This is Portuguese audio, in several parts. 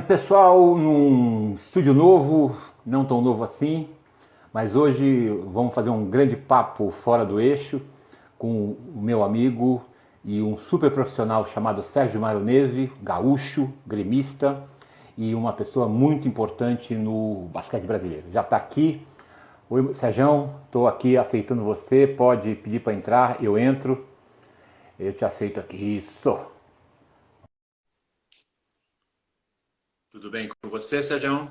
Pessoal, num estúdio novo, não tão novo assim, mas hoje vamos fazer um grande papo fora do eixo com o meu amigo e um super profissional chamado Sérgio Maronese, gaúcho, gremista e uma pessoa muito importante no basquete brasileiro. Já está aqui. Oi, Sérgio, estou aqui aceitando você, pode pedir para entrar, eu entro, eu te aceito aqui. Isso. Tudo bem com você, Sérgio?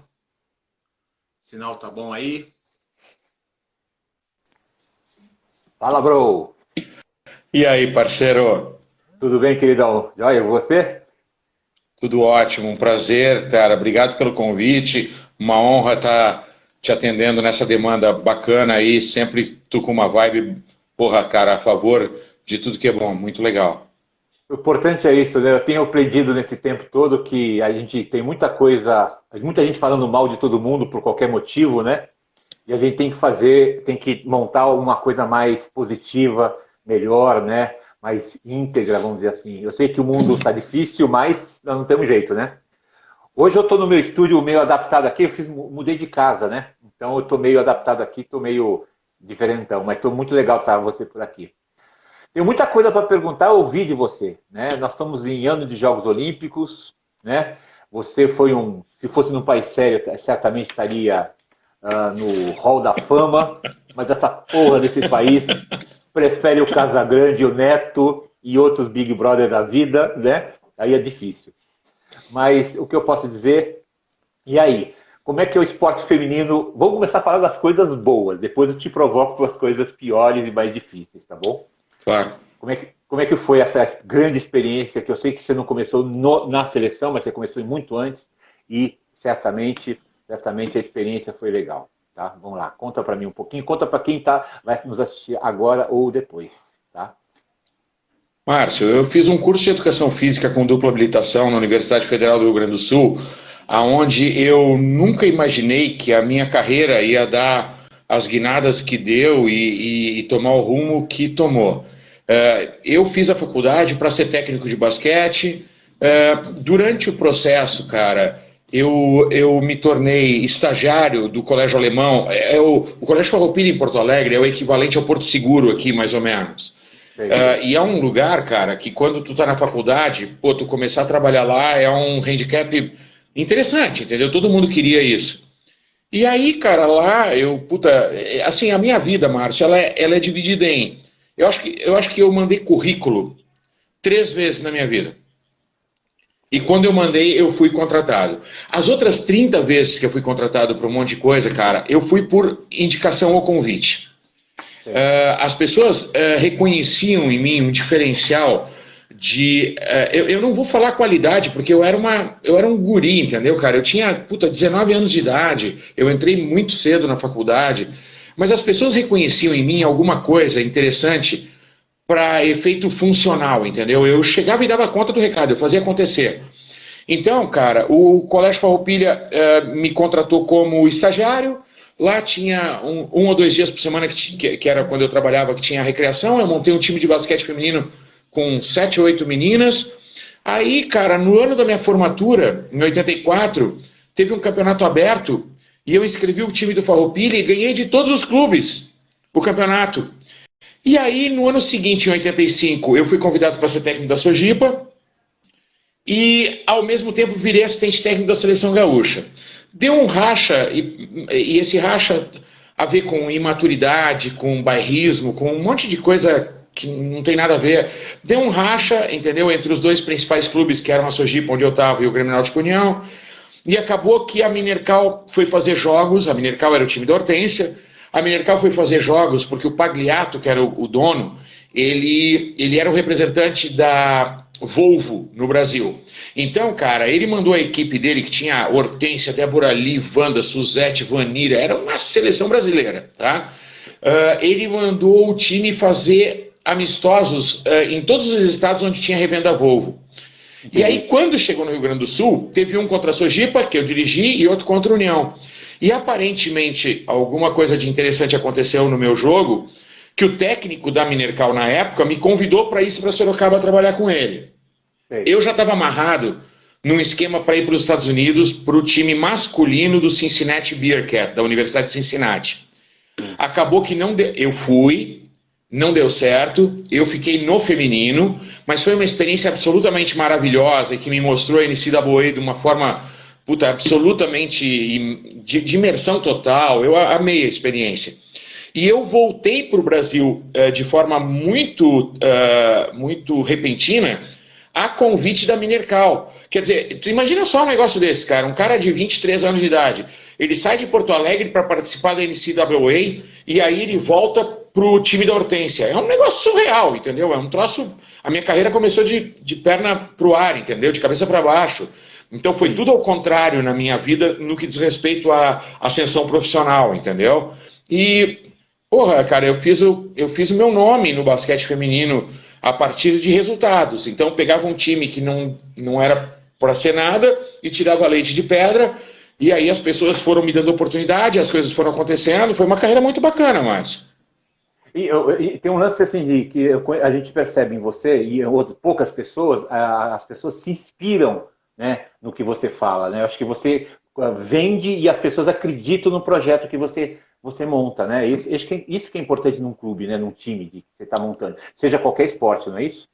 Sinal tá bom aí? Fala, bro! E aí, parceiro? Tudo bem, queridão? Joia, você? Tudo ótimo, um prazer, cara. Obrigado pelo convite. Uma honra estar te atendendo nessa demanda bacana aí. Sempre tu com uma vibe, porra, cara, a favor de tudo que é bom. Muito legal. O importante é isso, né? Eu tenho aprendido nesse tempo todo que a gente tem muita coisa, muita gente falando mal de todo mundo por qualquer motivo, né? E a gente tem que fazer, tem que montar uma coisa mais positiva, melhor, né? Mais íntegra, vamos dizer assim. Eu sei que o mundo está difícil, mas nós não temos jeito, né? Hoje eu estou no meu estúdio meio adaptado aqui, mudei de casa, né? Então eu estou meio adaptado aqui, estou meio diferentão, mas estou muito legal estar você por aqui. Tenho muita coisa para perguntar, ouvir de você, né? Nós estamos em ano de Jogos Olímpicos, né? Você foi se fosse num país sério, certamente estaria no Hall da Fama, mas essa porra desse país prefere o Casagrande, o Neto e outros Big Brother da vida, né? Aí é difícil. Mas o que eu posso dizer, e aí? Como é que é o esporte feminino? Vamos começar a falar das coisas boas, depois eu te provoco para as coisas piores e mais difíceis, tá bom? Claro. Como é que foi essa grande experiência, que eu sei que você não começou na seleção, mas você começou muito antes, e certamente a experiência foi legal. Tá? Vamos lá, conta para mim um pouquinho, conta para quem vai nos assistir agora ou depois. Tá? Márcio, eu fiz um curso de Educação Física com dupla habilitação na Universidade Federal do Rio Grande do Sul, aonde eu nunca imaginei que a minha carreira ia dar as guinadas que deu e tomar o rumo que tomou. Eu fiz a faculdade para ser técnico de basquete. Durante o processo, cara, eu me tornei estagiário do Colégio Alemão. O Colégio Farroupilha em Porto Alegre é o equivalente ao Porto Seguro aqui, mais ou menos. E é um lugar, cara, que quando tu tá na faculdade, pô, tu começar a trabalhar lá é um handicap interessante, entendeu? Todo mundo queria isso. E aí, cara, lá assim, a minha vida, Márcio, ela é dividida em. Eu acho que eu mandei currículo 3 vezes na minha vida. E quando eu mandei, eu fui contratado. As outras 30 vezes que eu fui contratado para um monte de coisa, cara, eu fui por indicação ou convite. As pessoas reconheciam em mim um diferencial de. Eu não vou falar qualidade, porque eu era um guri, entendeu, cara? Eu tinha 19 anos de idade, eu entrei muito cedo na faculdade, mas as pessoas reconheciam em mim alguma coisa interessante para efeito funcional, entendeu? Eu chegava e dava conta do recado, eu fazia acontecer. Então, cara, o Colégio Farroupilha me contratou como estagiário. Lá tinha um ou 2 dias por semana, que era quando eu trabalhava, que tinha recreação. Eu montei um time de basquete feminino com 7 ou 8 meninas. Aí, cara, no ano da minha formatura, em 84, teve um campeonato aberto e eu inscrevi o time do Farroupilha e ganhei de todos os clubes o campeonato. E aí, no ano seguinte, em 85, eu fui convidado para ser técnico da Sojipa e, ao mesmo tempo, virei assistente técnico da Seleção Gaúcha. Deu um racha, e esse racha a ver com imaturidade, com bairrismo, com um monte de coisa que não tem nada a ver. Deu um racha, entendeu, entre os dois principais clubes, que eram a Sojipa, onde eu estava, e o Grêmio Náutico União, e acabou que a Minercal foi fazer jogos. A Minercal era o time da Hortência. A Minercal foi fazer jogos porque o Pagliato, que era o dono, ele era o representante da Volvo no Brasil. Então, cara, ele mandou a equipe dele, que tinha Hortência, Débora Lee, Wanda, Suzete, Vanira, era uma seleção brasileira, tá? Ele mandou o time fazer amistosos em todos os estados onde tinha revenda Volvo. E aí, quando chegou no Rio Grande do Sul, teve um contra a Sojipa, que eu dirigi, e outro contra a União. E aparentemente, alguma coisa de interessante aconteceu no meu jogo, que o técnico da Minercal na época me convidou para ir para Sorocaba trabalhar com ele. Eu já estava amarrado num esquema para ir para os Estados Unidos, para o time masculino do Cincinnati Bearcat, da Universidade de Cincinnati. Acabou que eu fui, não deu certo, eu fiquei no feminino, mas foi uma experiência absolutamente maravilhosa e que me mostrou a NCAA de uma forma absolutamente de imersão total. Eu amei a experiência. E eu voltei para o Brasil de forma muito repentina a convite da Minercal. Quer dizer, tu imagina só um negócio desse, cara, um cara de 23 anos de idade, ele sai de Porto Alegre para participar da NCAA e aí ele volta pro time da Hortência. É um negócio surreal, entendeu? É um troço... A minha carreira começou de perna pro ar, entendeu? De cabeça para baixo. Então foi tudo ao contrário na minha vida no que diz respeito à ascensão profissional, entendeu? E, porra, cara, eu fiz o meu nome no basquete feminino a partir de resultados. Então pegava um time que não era para ser nada e tirava leite de pedra, e aí as pessoas foram me dando oportunidade, as coisas foram acontecendo. Foi uma carreira muito bacana, Márcio. E tem um lance assim que a gente percebe em você e em poucas pessoas, as pessoas se inspiram, né, no que você fala, né? Eu acho que você vende e as pessoas acreditam no projeto que você monta, né? Isso que é importante num clube, né, num time que você está montando, seja qualquer esporte, não é isso?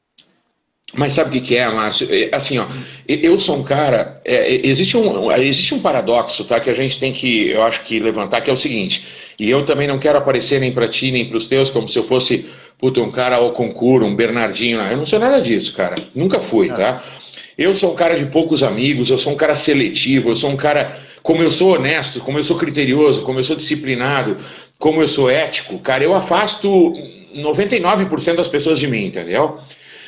Mas sabe o que é, Márcio? Assim, ó, eu sou um cara... existe um paradoxo, tá, que a gente tem que, eu acho que levantar, que é o seguinte, e eu também não quero aparecer nem para ti, nem para os teus, como se eu fosse um cara ao concurso, um Bernardinho. Não, eu não sou nada disso, cara. Nunca fui, tá? Eu sou um cara de poucos amigos, eu sou um cara seletivo, eu sou um cara... Como eu sou honesto, como eu sou criterioso, como eu sou disciplinado, como eu sou ético, cara, eu afasto 99% das pessoas de mim, entendeu?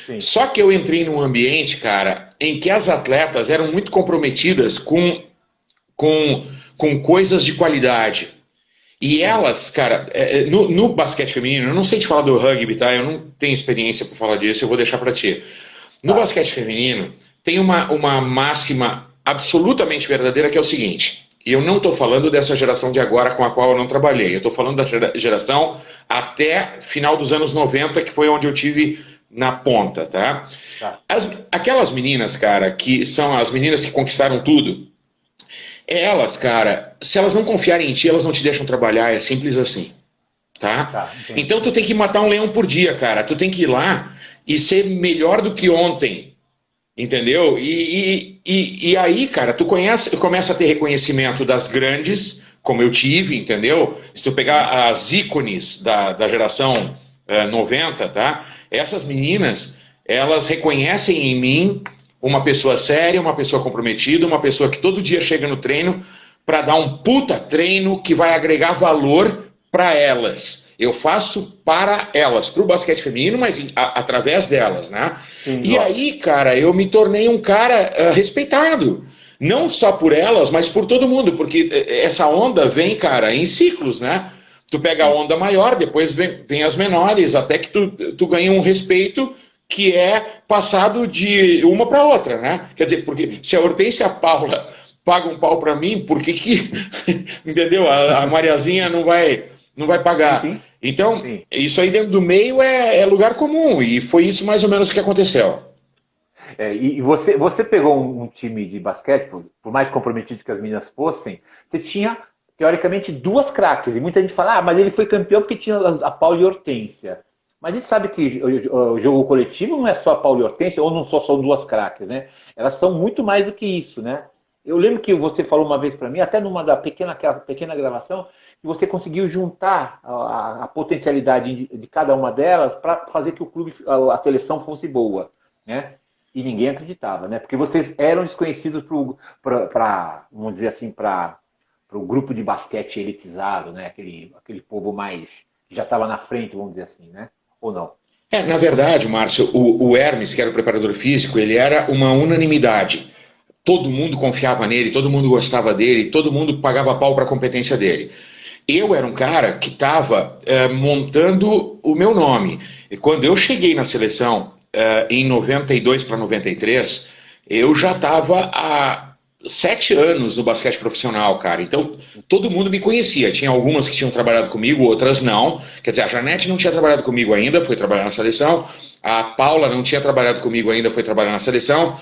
Sim. Só que eu entrei num ambiente, cara, em que as atletas eram muito comprometidas com coisas de qualidade. E elas, cara, no basquete feminino, eu não sei te falar do rugby, tá? Eu não tenho experiência para falar disso, eu vou deixar para ti. No basquete feminino, tem uma máxima absolutamente verdadeira que é o seguinte: eu não estou falando dessa geração de agora com a qual eu não trabalhei, eu estou falando da geração até final dos anos 90, que foi onde eu tive na ponta, tá? Aquelas meninas, cara, que são as meninas que conquistaram tudo, elas, cara, se elas não confiarem em ti, elas não te deixam trabalhar, é simples assim, tá? Então tu tem que matar um leão por dia, cara, tu tem que ir lá e ser melhor do que ontem, entendeu? E aí, cara, tu começa a ter reconhecimento das grandes, como eu tive, entendeu? Se tu pegar as ícones da geração 90, tá? Essas meninas, elas reconhecem em mim uma pessoa séria, uma pessoa comprometida, uma pessoa que todo dia chega no treino para dar um puta treino que vai agregar valor para elas. Eu faço para elas, para o basquete feminino, mas através delas, né? Sim, e aí, cara, eu me tornei um cara respeitado. Não só por elas, mas por todo mundo, porque essa onda vem, cara, em ciclos, né? Tu pega a onda maior, depois vem as menores, até que tu ganha um respeito que é passado de uma para outra, né? Quer dizer, porque se a Hortência e a Paula pagam um pau para mim, por que entendeu? A Mariazinha não vai pagar. Sim. Então, sim, isso aí dentro do meio é lugar comum, e foi isso mais ou menos que aconteceu. E você pegou um time de basquete, por mais comprometido que as meninas fossem, você tinha, teoricamente, duas craques, e muita gente fala, mas ele foi campeão porque tinha a Paula e a Hortência. Mas a gente sabe que o jogo coletivo não é só a Paula e a Hortência, ou não são duas craques, né? Elas são muito mais do que isso, né? Eu lembro que você falou uma vez para mim, até numa pequena gravação, que você conseguiu juntar a potencialidade de cada uma delas para fazer que o clube, a seleção fosse boa, né? E ninguém acreditava, né? Porque vocês eram desconhecidos vamos dizer assim, para o grupo de basquete elitizado, né? Aquele povo mais que já estava na frente, vamos dizer assim, né? Ou não? Na verdade, Márcio, o Hermes, que era o preparador físico, ele era uma unanimidade. Todo mundo confiava nele, todo mundo gostava dele, todo mundo pagava pau para a competência dele. Eu era um cara que estava montando o meu nome. E quando eu cheguei na seleção, em 92 para 93, eu já estava há 7 anos no basquete profissional, cara. Então, todo mundo me conhecia. Tinha algumas que tinham trabalhado comigo, outras não. Quer dizer, a Janete não tinha trabalhado comigo ainda, foi trabalhar na seleção. A Paula não tinha trabalhado comigo ainda, foi trabalhar na seleção.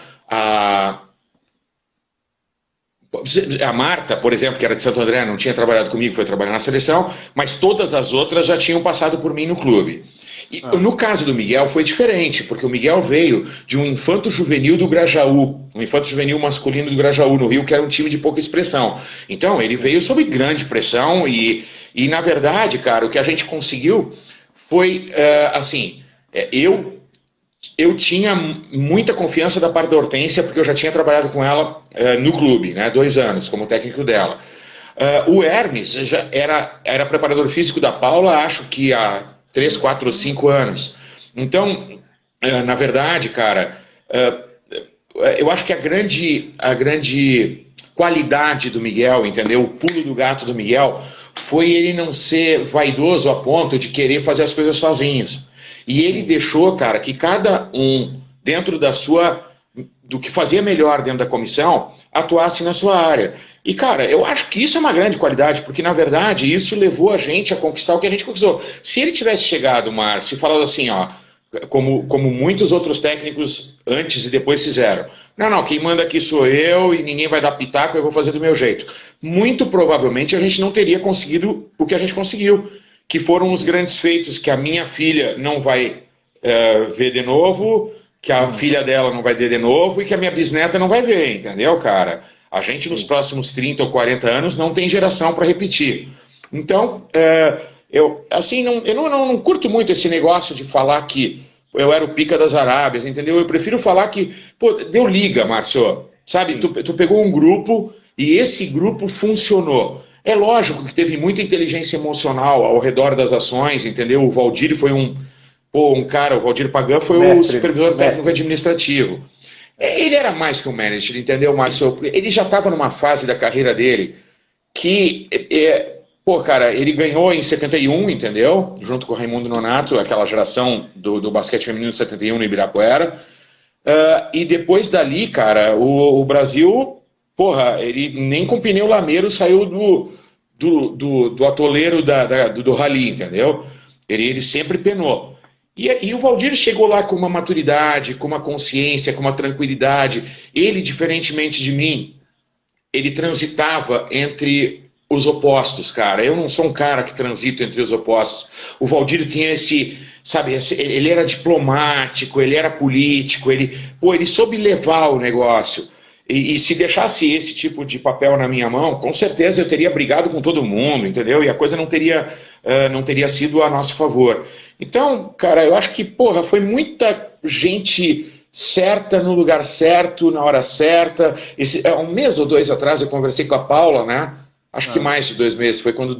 A Marta, por exemplo, que era de Santo André, não tinha trabalhado comigo, foi trabalhar na seleção, mas todas as outras já tinham passado por mim no clube. E no caso do Miguel foi diferente, porque o Miguel veio de um infanto juvenil do Grajaú, um infanto juvenil masculino do Grajaú, no Rio, que era um time de pouca expressão. Então, ele veio sob grande pressão e na verdade, cara, o que a gente conseguiu foi, eu tinha muita confiança da parte da Hortência, porque eu já tinha trabalhado com ela no clube, né, 2 anos, como técnico dela. O Hermes já era preparador físico da Paula, acho que há 3, 4 ou 5 anos. Então, na verdade, cara, eu acho que a grande qualidade do Miguel, entendeu? O pulo do gato do Miguel foi ele não ser vaidoso a ponto de querer fazer as coisas sozinhos. E ele deixou, cara, que cada um, dentro do que fazia melhor dentro da comissão, atuasse na sua área. E, cara, eu acho que isso é uma grande qualidade, porque, na verdade, isso levou a gente a conquistar o que a gente conquistou. Se ele tivesse chegado, Márcio, e falado assim, ó, como muitos outros técnicos antes e depois fizeram, não, quem manda aqui sou eu e ninguém vai dar pitaco, eu vou fazer do meu jeito. Muito provavelmente a gente não teria conseguido o que a gente conseguiu, que foram os grandes feitos que a minha filha não vai ver de novo, que a filha dela não vai ver de novo e que a minha bisneta não vai ver, entendeu, cara? A gente nos próximos 30 ou 40 anos não tem geração para repetir. Então, eu não curto muito esse negócio de falar que eu era o pica das Arábias, entendeu? Eu prefiro falar que, pô, deu liga, Márcio, sabe? Tu pegou um grupo e esse grupo funcionou. É lógico que teve muita inteligência emocional ao redor das ações, entendeu? O Valdir foi o Valdir Pagan foi o supervisor técnico administrativo. Ele era mais que um manager, entendeu, Márcio? Ele já estava numa fase da carreira dele que, cara, ele ganhou em 71, entendeu? Junto com o Raimundo Nonato, aquela geração do basquete feminino de 71 no Ibirapuera. E depois dali, cara, o Brasil... Porra, ele nem com pneu lameiro saiu do atoleiro do rally, entendeu? Ele sempre penou. E o Valdir chegou lá com uma maturidade, com uma consciência, com uma tranquilidade. Ele, diferentemente de mim, ele transitava entre os opostos, cara. Eu não sou um cara que transita entre os opostos. O Valdir tinha ele era diplomático, ele era político, ele soube levar o negócio. E se deixasse esse tipo de papel na minha mão, com certeza eu teria brigado com todo mundo, entendeu? E a coisa não teria sido a nosso favor. Então, cara, eu acho que, foi muita gente certa no lugar certo, na hora certa. Um mês ou 2 atrás eu conversei com a Paula, né? Acho que mais de 2 meses, foi quando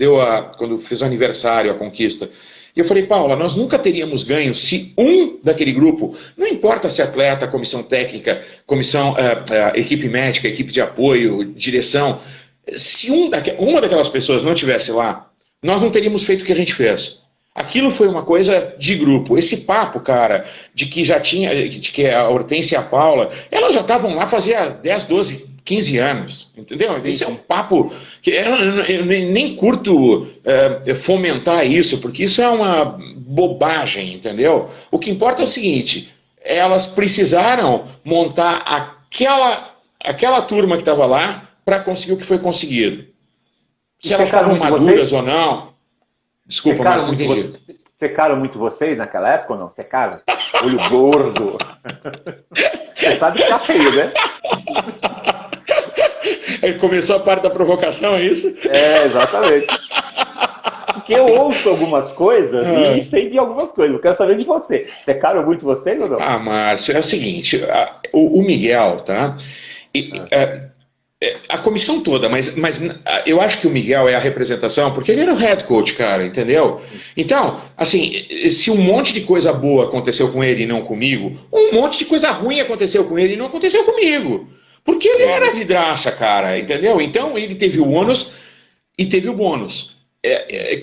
fez o aniversário, a conquista. E eu falei, Paula, nós nunca teríamos ganho se um daquele grupo, não importa se atleta, comissão técnica, equipe médica, equipe de apoio, direção, se uma daquelas pessoas não estivesse lá, nós não teríamos feito o que a gente fez. Aquilo foi uma coisa de grupo. Esse papo, cara, de que a Hortência e a Paula, elas já estavam lá fazia 10, 12, 15 anos, entendeu? Isso é um papo que eu nem curto fomentar isso, porque isso é uma bobagem, entendeu? O que importa é o seguinte, elas precisaram montar aquela turma que estava lá para conseguir o que foi conseguido. Se elas estavam maduras ou não... Desculpa, mas não entendi. Secaram muito vocês naquela época ou não? Secaram? Olho gordo. Você sabe que tá feio, né? Começou a parte da provocação, é isso? Exatamente. Porque eu ouço algumas coisas e sei de algumas coisas. Eu quero saber de você. Secaram muito vocês ou não? Márcio, é o seguinte. O Miguel, tá? A comissão toda, mas eu acho que o Miguel é a representação, porque ele era o head coach, cara, entendeu? Então, assim, se um monte de coisa boa aconteceu com ele e não comigo, um monte de coisa ruim aconteceu com ele e não aconteceu comigo. Porque ele era vidraça, cara, entendeu? Então ele teve o ônus e teve o bônus.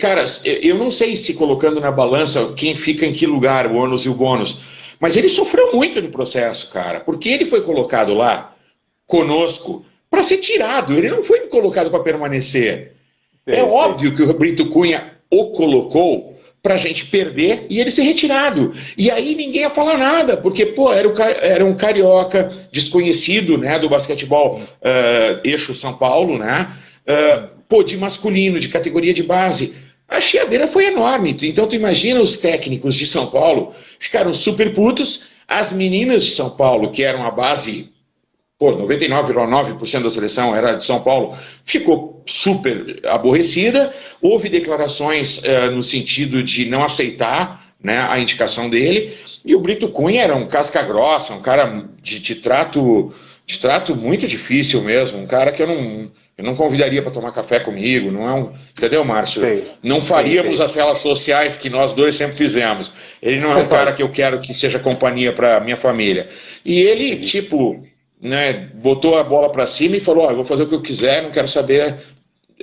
Cara, eu não sei se colocando na balança quem fica em que lugar, o ônus e o bônus, mas ele sofreu muito no processo, cara, porque ele foi colocado lá, conosco, para ser tirado, ele não foi colocado para permanecer. Óbvio que o Brito Cunha o colocou pra gente perder e ele ser retirado. E aí ninguém ia falar nada, porque, pô, era um carioca desconhecido, né, do basquetebol eixo São Paulo, né, pô, de masculino, de categoria de base. A chiadeira foi enorme. Então tu imagina os técnicos de São Paulo ficaram super putos, as meninas de São Paulo, que eram a base, pô, 99,9% da seleção era de São Paulo, ficou super aborrecida. Houve declarações no sentido de não aceitar, né, a indicação dele. E o Brito Cunha era um casca grossa, um cara de trato muito difícil mesmo, um cara que eu não convidaria para tomar café comigo, não é um... Entendeu, Márcio? Sei. Não faríamos as relas sociais que nós dois sempre fizemos. Ele não é um cara que eu quero que seja companhia para minha família. E ele, tipo, né, botou a bola para cima e falou, eu vou fazer o que eu quiser, não quero saber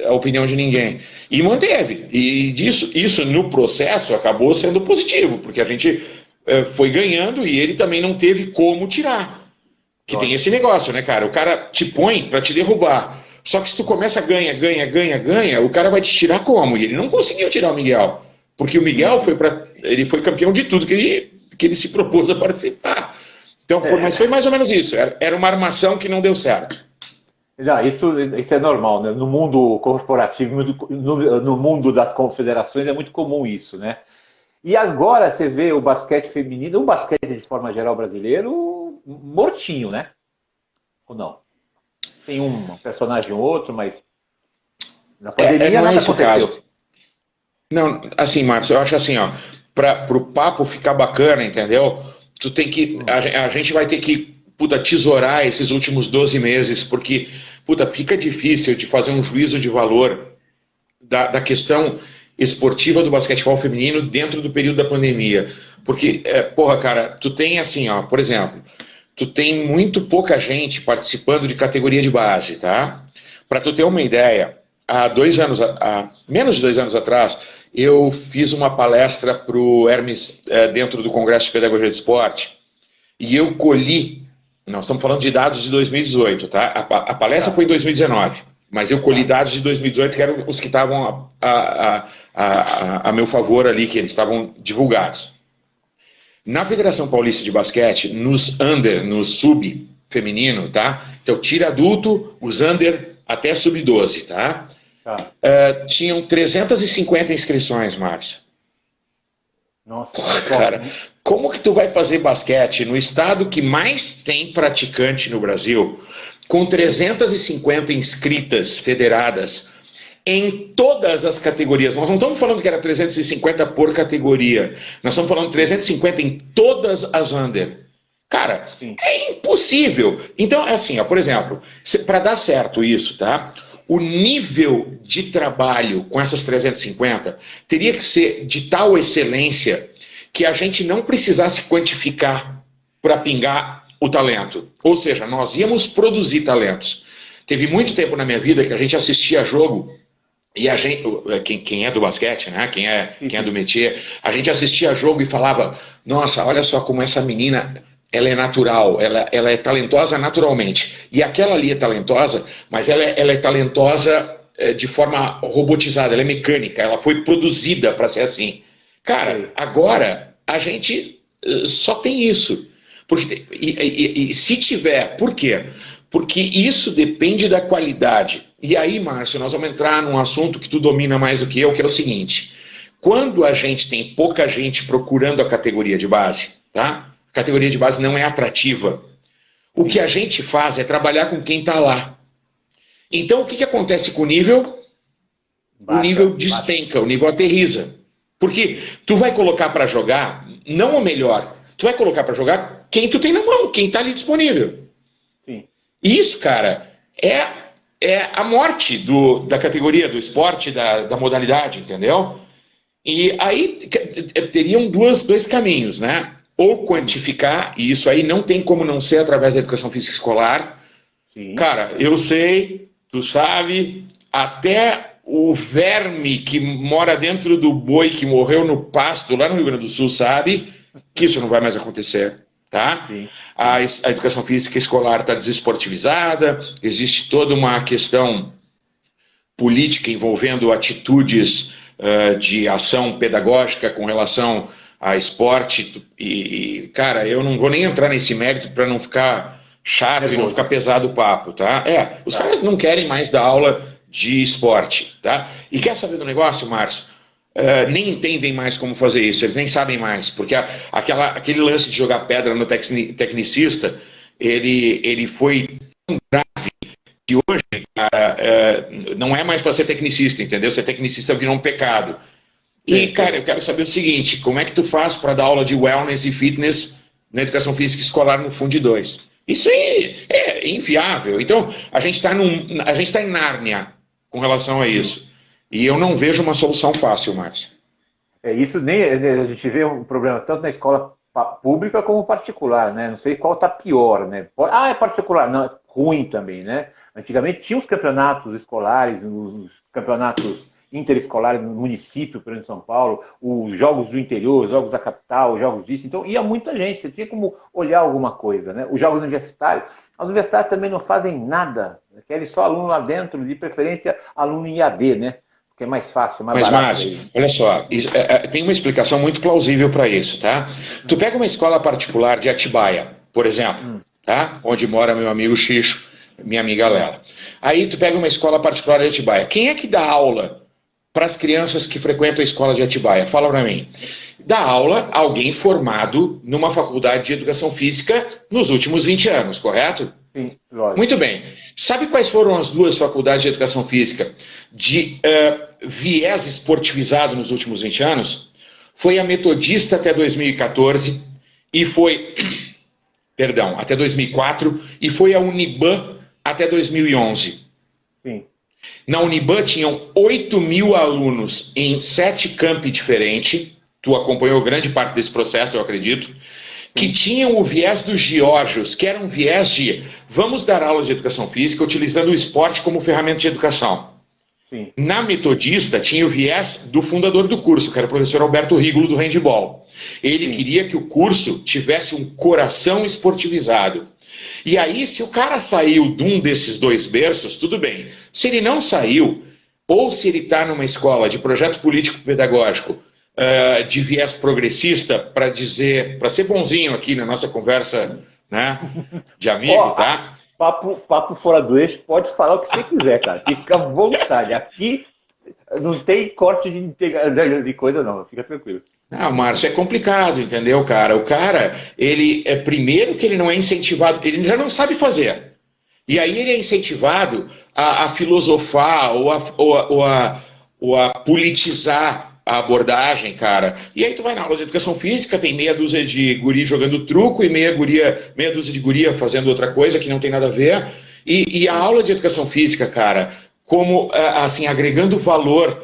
a opinião de ninguém. E manteve. E isso no processo acabou sendo positivo, porque a gente foi ganhando e ele também não teve como tirar. Que tem esse negócio, né, cara? O cara te põe para te derrubar. Só que se tu começa a ganha, o cara vai te tirar como? E ele não conseguiu tirar o Miguel. Porque o Miguel ele foi campeão de tudo que ele se propôs a participar. Então, mas foi mais ou menos isso. Era uma armação que não deu certo. Não, isso é normal, né? No mundo corporativo, no mundo das confederações é muito comum isso, né? E agora você vê o basquete feminino, o basquete de forma geral brasileiro, mortinho, né? Ou não? Tem um personagem ou outro, mas na pandemia nada aconteceu. Caso. Não, assim, Marcos, eu acho assim, ó, para o papo ficar bacana, entendeu? Tu tem que, a gente vai ter que, tesourar esses últimos 12 meses, porque, fica difícil de fazer um juízo de valor da questão esportiva do basquetebol feminino dentro do período da pandemia. Porque, cara, tu tem assim, ó, por exemplo, tu tem muito pouca gente participando de categoria de base, tá? Para tu ter uma ideia, há menos de 2 anos atrás, eu fiz uma palestra para o Hermes dentro do Congresso de Pedagogia de Esporte e eu colhi, nós estamos falando de dados de 2018, tá? A palestra foi em 2019, mas eu colhi dados de 2018 que eram os que estavam a meu favor ali, que eles estavam divulgados. Na Federação Paulista de Basquete, no sub feminino, tá? Então, tira adulto, os under até sub-12, tá? Tinham 350 inscrições, Márcio. Nossa, cara, como que tu vai fazer basquete no estado que mais tem praticante no Brasil, com 350 inscritas federadas em todas as categorias? Nós não estamos falando que era 350 por categoria, nós estamos falando 350 em todas as under. Cara, sim, é impossível. Então, é assim, ó, por exemplo, para dar certo isso, tá? O nível de trabalho com essas 350 teria que ser de tal excelência que a gente não precisasse quantificar para pingar o talento. Ou seja, nós íamos produzir talentos. Teve muito tempo na minha vida que a gente assistia jogo e a gente, quem é do basquete, né? Quem é do métier, a gente assistia jogo e falava, nossa, olha só como essa menina... ela é natural, ela é talentosa naturalmente. E aquela ali é talentosa, mas ela é talentosa de forma robotizada, ela é mecânica, ela foi produzida para ser assim. Cara, agora a gente só tem isso. Porque, e se tiver, por quê? Porque isso depende da qualidade. E aí, Márcio, nós vamos entrar num assunto que tu domina mais do que eu, que é o seguinte. Quando a gente tem pouca gente procurando a categoria de base, tá? A categoria de base não é atrativa. O que a gente faz é trabalhar com quem está lá. Então, o que acontece com o nível? O nível despenca, o nível aterriza. Porque tu vai colocar para jogar, não o melhor, tu vai colocar para jogar quem tu tem na mão, quem está ali disponível. Sim. Isso, cara, é a morte da categoria, do esporte, da modalidade, entendeu? E aí teriam dois caminhos, né? Ou quantificar, e isso aí não tem como não ser através da educação física escolar. Sim. Cara, eu sei, tu sabe, até o verme que mora dentro do boi que morreu no pasto lá no Rio Grande do Sul sabe que isso não vai mais acontecer, tá? Sim. A educação física escolar está desesportivizada, existe toda uma questão política envolvendo atitudes de ação pedagógica com relação a esporte. E, cara, eu não vou nem entrar nesse mérito para não ficar chato e não ficar pesado o papo, tá? Os caras não querem mais dar aula de esporte, tá? E quer saber do negócio, Márcio? Nem entendem mais como fazer isso, eles nem sabem mais, porque aquele lance de jogar pedra no tecnicista, ele foi tão grave que hoje, cara, não é mais para ser tecnicista, entendeu? Ser tecnicista virou um pecado. E, cara, eu quero saber o seguinte, como é que tu faz para dar aula de wellness e fitness na educação física escolar no Fundo 2? Isso é inviável. Então, a gente está em Nárnia com relação a isso. E eu não vejo uma solução fácil, Márcio. Isso nem a gente vê um problema tanto na escola pública como particular, né? Não sei qual está pior, né? É particular, não, é ruim também, né? Antigamente tinha os campeonatos escolares, os campeonatos interescolares no município, por exemplo, de São Paulo, os jogos do interior, os jogos da capital, os jogos disso. Então ia muita gente, você tinha como olhar alguma coisa, né? Os jogos universitários. As universidades também não fazem nada, querem só aluno lá dentro, de preferência aluno em AD, né? Que é mais fácil, mais barato. Mas, Márcio, olha só, tem uma explicação muito plausível para isso, tá? Tu pega uma escola particular de Atibaia, por exemplo, tá? Onde mora meu amigo Xixo, minha amiga Lela. Aí tu pega uma escola particular de Atibaia. Quem é que dá aula para as crianças que frequentam a escola de Atibaia? Fala para mim. Dá aula alguém formado numa faculdade de educação física nos últimos 20 anos, correto? Sim, lógico. Muito bem. Sabe quais foram as duas faculdades de educação física de viés esportivizado nos últimos 20 anos? Foi a Metodista até 2014 e foi, perdão, até 2004 e foi a Uniban até 2011. Sim. Na Uniban tinham 8.000 alunos em 7 campi diferentes. Tu acompanhou grande parte desse processo, eu acredito. Que tinham o viés dos Geórgios, que era um viés de vamos dar aulas de educação física utilizando o esporte como ferramenta de educação. Sim. Na Metodista tinha o viés do fundador do curso, que era o professor Alberto Rígolo do handball. Ele queria que o curso tivesse um coração esportivizado. E aí, se o cara saiu de um desses dois berços, tudo bem. Se ele não saiu, ou se ele está numa escola de projeto político-pedagógico de viés progressista, para ser bonzinho aqui na nossa conversa, né, de amigo, tá? Papo fora do eixo, pode falar o que você quiser, cara. Fica à vontade. Aqui não tem corte de coisa, não. Fica tranquilo. Não, Márcio, é complicado, entendeu, cara? O cara, primeiro que ele não é incentivado, ele já não sabe fazer. E aí ele é incentivado a filosofar ou a politizar a abordagem, cara. E aí tu vai na aula de educação física, tem meia dúzia de guri jogando truco e meia dúzia de guria fazendo outra coisa que não tem nada a ver. E a aula de educação física, cara, como assim, agregando valor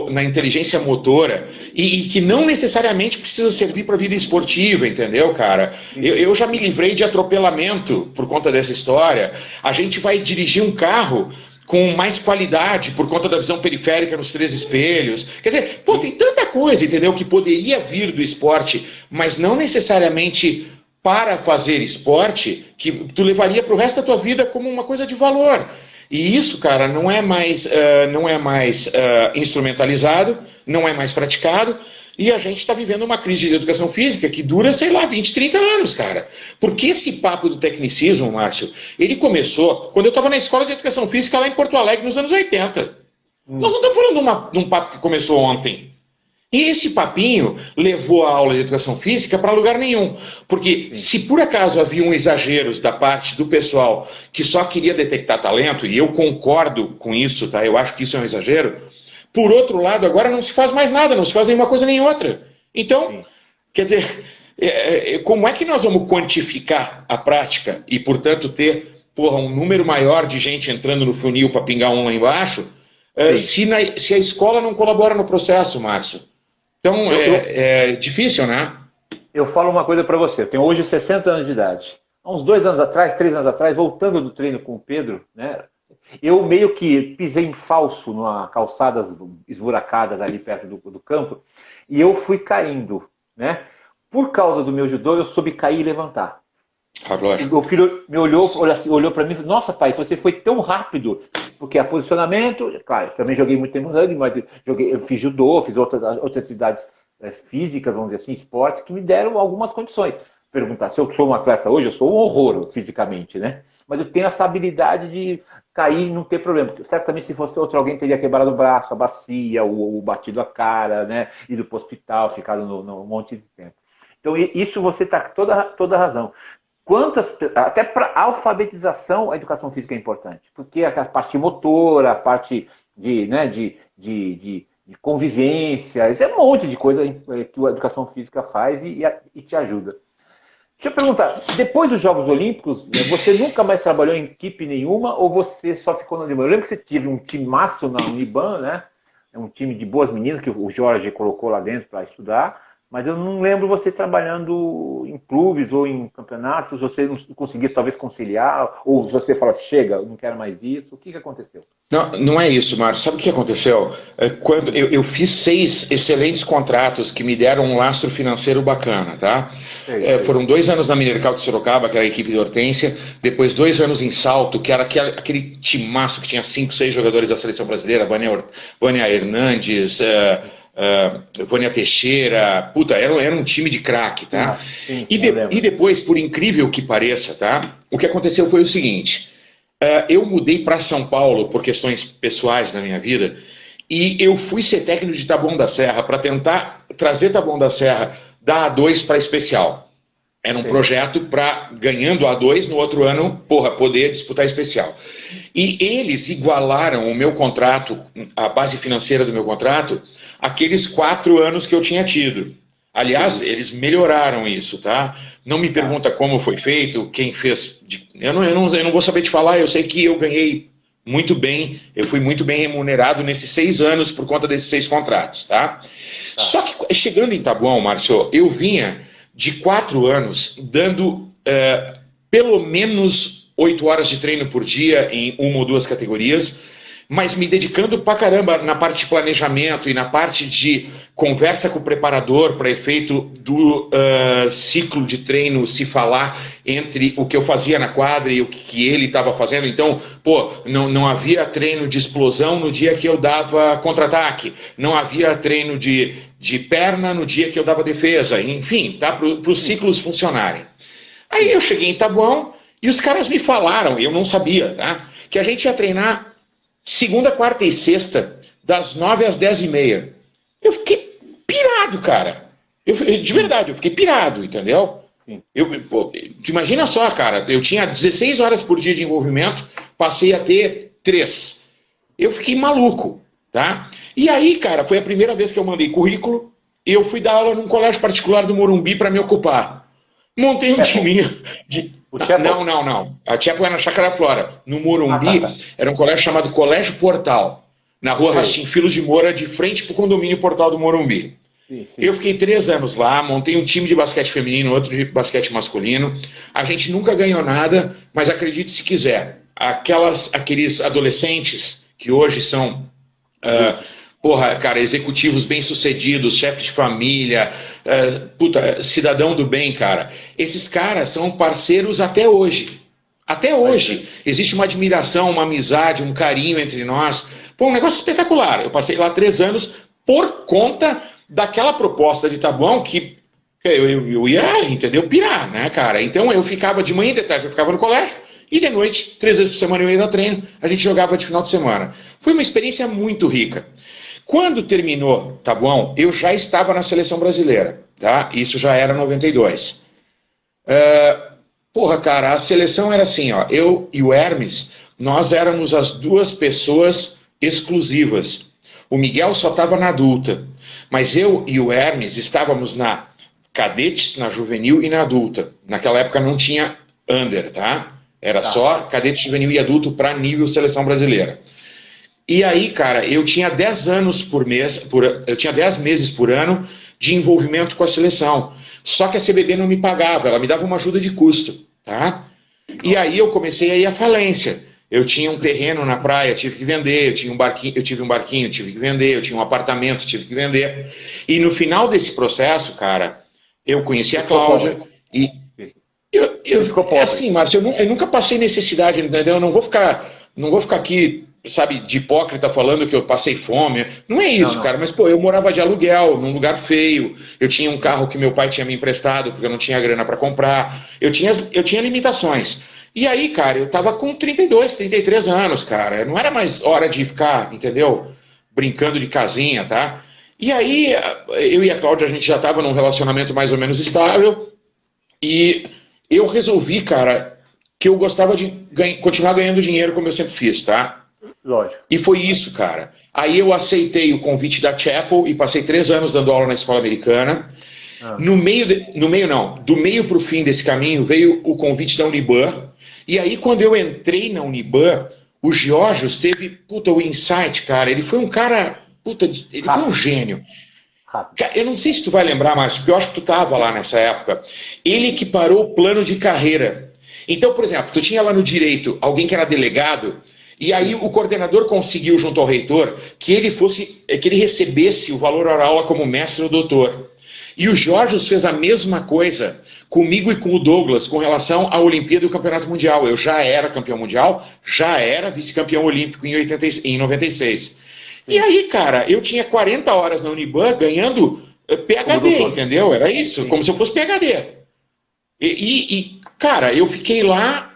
na inteligência motora e que não necessariamente precisa servir para a vida esportiva, entendeu, cara? Eu já me livrei de atropelamento por conta dessa história. A gente vai dirigir um carro com mais qualidade por conta da visão periférica nos 3 espelhos. Quer dizer, tem tanta coisa, entendeu, que poderia vir do esporte, mas não necessariamente para fazer esporte, que tu levaria para o resto da tua vida como uma coisa de valor. E isso, cara, não é mais instrumentalizado, não é mais praticado, e a gente está vivendo uma crise de educação física que dura, sei lá, 20, 30 anos, cara. Porque esse papo do tecnicismo, Márcio, ele começou quando eu estava na escola de educação física lá em Porto Alegre, nos anos 80. Nós não estamos falando de um papo que começou ontem. E esse papinho levou a aula de educação física para lugar nenhum. Porque se por acaso haviam exageros da parte do pessoal que só queria detectar talento, e eu concordo com isso, tá? Eu acho que isso é um exagero. Por outro lado, agora não se faz mais nada, não se faz nenhuma coisa nem outra. Então, quer dizer, como é que nós vamos quantificar a prática e, portanto, ter um número maior de gente entrando no funil para pingar um lá embaixo, se a escola não colabora no processo, Márcio? Então, é difícil, né? Eu falo uma coisa para você. Eu tenho hoje 60 anos de idade. Há uns 2 anos atrás, 3 anos atrás, voltando do treino com o Pedro, né? Eu meio que pisei em falso numa calçada esburacada ali perto do campo e eu fui caindo, né? Por causa do meu judô, eu soube cair e levantar. Lógico. O filho me olhou para mim e falou, nossa pai, você foi tão rápido. porque é posicionamento, claro, eu também joguei muito tempo rugby, mas eu fiz judô, fiz outras atividades físicas, vamos dizer assim, esportes, que me deram algumas condições. Perguntar se eu sou um atleta hoje, eu sou um horror fisicamente, né? Mas eu tenho essa habilidade de cair e não ter problema. Porque certamente se fosse outro, alguém teria quebrado o braço, a bacia, ou batido a cara, né? Ido para o hospital, ficado no monte de tempo. Então, isso você está toda a razão. Até para alfabetização, a educação física é importante. Porque a parte motora, a parte de convivência, isso é um monte de coisa que a educação física faz e te ajuda. Deixa eu perguntar, depois dos Jogos Olímpicos, você nunca mais trabalhou em equipe nenhuma ou você só ficou na Uniban? Eu lembro que você teve um timaço na Uniban, né? É um time de boas meninas que o Jorge colocou lá dentro para estudar, mas eu não lembro você trabalhando em clubes ou em campeonatos, você não conseguia talvez conciliar, ou você fala, chega, eu não quero mais isso, o que aconteceu? Não é isso, Márcio. Sabe o que aconteceu? Quando eu fiz 6 excelentes contratos que me deram um lastro financeiro bacana, tá? Foram 2 anos na Minercal de Sorocaba, que era a equipe de Hortência, depois 2 anos em Salto, que era aquele timaço que tinha 5, 6 jogadores da seleção brasileira, Vânia Hernandes, Vânia Teixeira, puta, era um time de craque, tá? Sim, e depois, por incrível que pareça, tá? O que aconteceu foi o seguinte... eu mudei para São Paulo por questões pessoais na minha vida e eu fui ser técnico de Taboão da Serra para tentar trazer Taboão da Serra da A2 para especial. Era um projeto para, ganhando a A2, no outro ano, poder disputar especial. E eles igualaram o meu contrato, a base financeira do meu contrato, aqueles 4 anos que eu tinha tido. Aliás, eles melhoraram isso, tá? Não me pergunta como foi feito, quem fez. Eu não vou saber te falar, eu sei que eu ganhei muito bem, eu fui muito bem remunerado nesses 6 anos por conta desses 6 contratos, tá? Só que chegando em Taboão, Márcio, eu vinha de 4 anos dando pelo menos 8 horas de treino por dia em 1 ou 2 categorias, mas me dedicando pra caramba na parte de planejamento e na parte de conversa com o preparador para efeito do ciclo de treino se falar entre o que eu fazia na quadra e o que ele estava fazendo. Então, não havia treino de explosão no dia que eu dava contra-ataque, não havia treino de perna no dia que eu dava defesa, enfim, tá? Para os ciclos funcionarem. Aí eu cheguei em Taboão e os caras me falaram, eu não sabia, tá? Que a gente ia treinar segunda, quarta e sexta, das 9 às 10h30. Eu fiquei pirado, cara. De verdade, eu fiquei pirado, entendeu? Imagina só, cara, eu tinha 16 horas por dia de envolvimento, passei a ter 3. Eu fiquei maluco, tá? E aí, cara, foi a primeira vez que eu mandei currículo e eu fui dar aula num colégio particular do Morumbi para me ocupar. Montei um timinho de... Não. A Tchepo era na Chácara Flora. No Morumbi, era um colégio chamado Colégio Portal, na rua Rastim Filhos de Moura, de frente para o condomínio Portal do Morumbi. Sim. Eu fiquei 3 anos lá, montei um time de basquete feminino, outro de basquete masculino. A gente nunca ganhou nada, mas acredite se quiser, aqueles adolescentes que hoje são... executivos bem-sucedidos, chefe de família, cidadão do bem, cara. Esses caras são parceiros até hoje. Até hoje. Existe uma admiração, uma amizade, um carinho entre nós. Um negócio espetacular. Eu passei lá 3 anos por conta daquela proposta de Taboão que eu ia, entendeu, pirar, né, cara? Então eu ficava de manhã e de tarde, eu ficava no colégio, e de noite, 3 vezes por semana eu ia dar treino, a gente jogava de final de semana. Foi uma experiência muito rica. Quando terminou Taboão, eu já estava na seleção brasileira, tá? Isso já era 92. Cara, a seleção era assim, ó, eu e o Hermes, nós éramos as 2 pessoas exclusivas. O Miguel só estava na adulta, mas eu e o Hermes estávamos na cadetes, na juvenil e na adulta. Naquela época não tinha under, tá? Era só cadete, juvenil e adulto para nível seleção brasileira. E aí, cara, eu tinha 10 anos por mês, eu tinha 10 meses por ano de envolvimento com a seleção. Só que a CBB não me pagava, ela me dava uma ajuda de custo, tá? E aí eu comecei a ir à falência. Eu tinha um terreno na praia, tive que vender, eu tive um barquinho, tive que vender, eu tinha um apartamento, tive que vender. E no final desse processo, cara, eu conheci a Cláudia e assim, Márcio, eu nunca passei necessidade, entendeu? Eu não vou ficar aqui sabe, de hipócrita falando que eu passei fome. Não é isso, Não. cara. Mas, pô, eu morava de aluguel, num lugar feio. Eu tinha um carro que meu pai tinha me emprestado porque eu não tinha grana para comprar. Eu tinha limitações. E aí, cara, eu tava com 32, 33 anos, cara. Não era mais hora de ficar, entendeu? Brincando de casinha, tá? E aí, eu e a Cláudia, a gente já tava num relacionamento mais ou menos estável. E eu resolvi, cara, que eu gostava de continuar ganhando dinheiro como eu sempre fiz, tá? Lógico. E foi isso, cara. Aí eu aceitei o convite da Chapel e passei 3 anos dando aula na escola americana. Do meio para o fim desse caminho veio o convite da Uniban. E aí quando eu entrei na Uniban, o Georgios teve, o insight, cara. Ele foi um cara, ele foi um gênio. Eu não sei se tu vai lembrar, Márcio, porque eu acho que tu estava lá nessa época. Ele que parou o plano de carreira. Então, por exemplo, tu tinha lá no direito alguém que era delegado, e aí o coordenador conseguiu, junto ao reitor, que ele recebesse o valor hora aula como mestre ou doutor. E o Jorge fez a mesma coisa comigo e com o Douglas com relação à Olimpíada e o Campeonato Mundial. Eu já era campeão mundial, já era vice-campeão olímpico em 96. E aí, cara, eu tinha 40 horas na Uniban ganhando PhD, entendeu? Era isso, como se eu fosse PhD. Cara, eu fiquei lá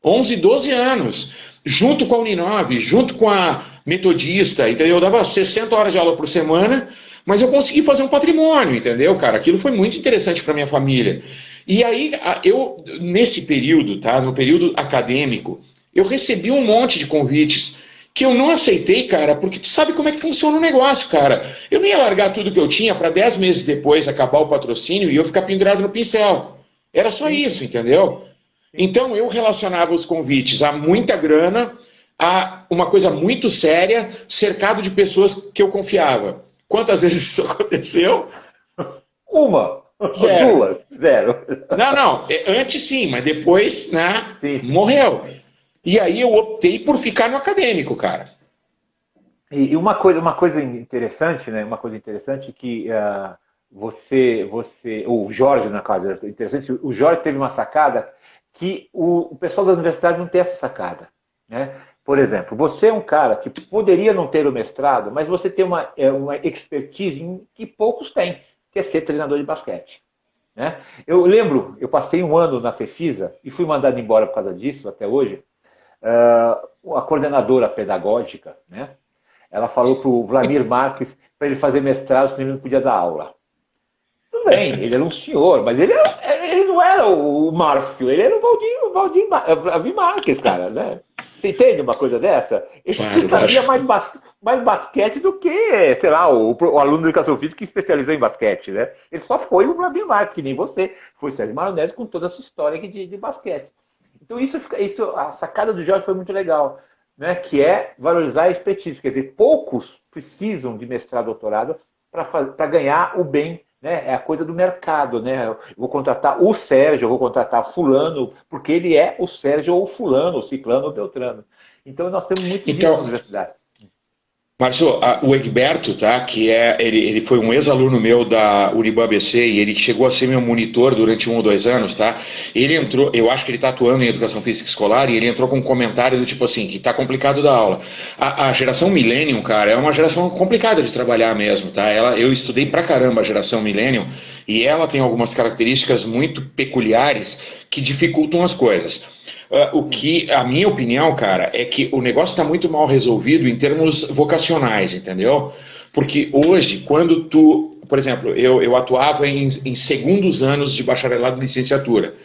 11, 12 anos, junto com a Uninove, junto com a Metodista, entendeu? Eu dava 60 horas de aula por semana, mas eu consegui fazer um patrimônio, entendeu, cara? Aquilo foi muito interessante para minha família. E aí, eu, nesse período, tá? No período acadêmico, eu recebi um monte de convites que eu não aceitei, cara, porque tu sabe como é que funciona o negócio, cara. Eu não ia largar tudo que eu tinha para 10 meses depois acabar o patrocínio e eu ficar pendurado no pincel. Era só isso, entendeu? Então eu relacionava os convites a muita grana, a uma coisa muito séria, cercado de pessoas que eu confiava. Quantas vezes isso aconteceu? Uma. Zero. Duas. Zero. Não. Antes sim, mas depois, né, Sim. morreu. E aí eu optei por ficar no acadêmico, cara. E uma coisa interessante, né? Uma coisa interessante que o Jorge, na casa, é interessante, o Jorge teve uma sacada que o pessoal da universidade não tem essa sacada, né? Por exemplo, você é um cara que poderia não ter o mestrado, mas você tem uma expertise que poucos têm, que é ser treinador de basquete, né? Eu lembro, eu passei 1 ano na FEFISA e fui mandado embora por causa disso até hoje. A coordenadora pedagógica, né? Ela falou para o Vladimir Marques para ele fazer mestrado, senão ele não podia dar aula. Tudo bem, ele era um senhor, mas ele não era o Márcio, ele era o Valdir Marques, cara, né? Você entende uma coisa dessa? Ele sabia mais basquete do que, sei lá, o aluno de educação física que especializou em basquete, né? Ele só foi o Vladimir Marques, que nem você, foi o Sérgio Maronese com toda a sua história de basquete. Então a sacada do Jorge foi muito legal, né? Que é valorizar a expertise. Quer dizer, poucos precisam de mestrado, doutorado para ganhar o bem, né? É a coisa do mercado, né? Eu vou contratar o Sérgio, eu vou contratar fulano, porque ele é o Sérgio ou o fulano, o ciclano ou o beltrano. Então nós temos muito disso na universidade. Márcio, o Egberto, tá, que ele foi um ex-aluno meu da Uniban ABC e ele chegou a ser meu monitor durante 1 ou 2 anos, tá? Ele entrou, eu acho que ele está atuando em educação física escolar e ele entrou com um comentário do tipo assim, que tá complicado da aula. A geração Millennium, cara, é uma geração complicada de trabalhar mesmo, tá? Eu estudei pra caramba a geração Millennium e ela tem algumas características muito peculiares que dificultam as coisas. O que, a minha opinião, cara, é que o negócio está muito mal resolvido em termos vocacionais, entendeu? Porque hoje, quando por exemplo, eu atuava em segundos anos de bacharelado e licenciatura.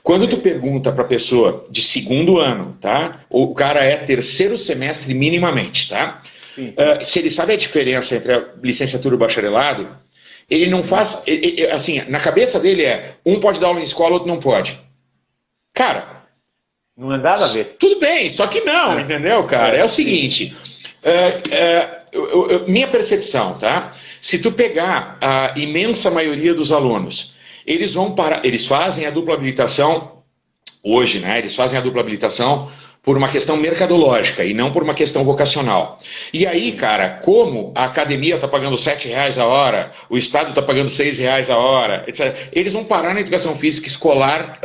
Quando tu pergunta para a pessoa de 2º ano, tá? O cara é 3º semestre minimamente, tá? Se ele sabe a diferença entre a licenciatura e o bacharelado, ele não faz, assim, na cabeça dele um pode dar aula em escola, outro não pode. Cara, não é nada a ver. Tudo bem, só que não, entendeu, cara? É o seguinte, minha percepção, tá? Se tu pegar a imensa maioria dos alunos, eles fazem a dupla habilitação hoje, né? Eles fazem a dupla habilitação por uma questão mercadológica e não por uma questão vocacional. E aí, cara, como a academia está pagando R$7 a hora, o Estado está pagando R$6 a hora, etc., eles vão parar na educação física escolar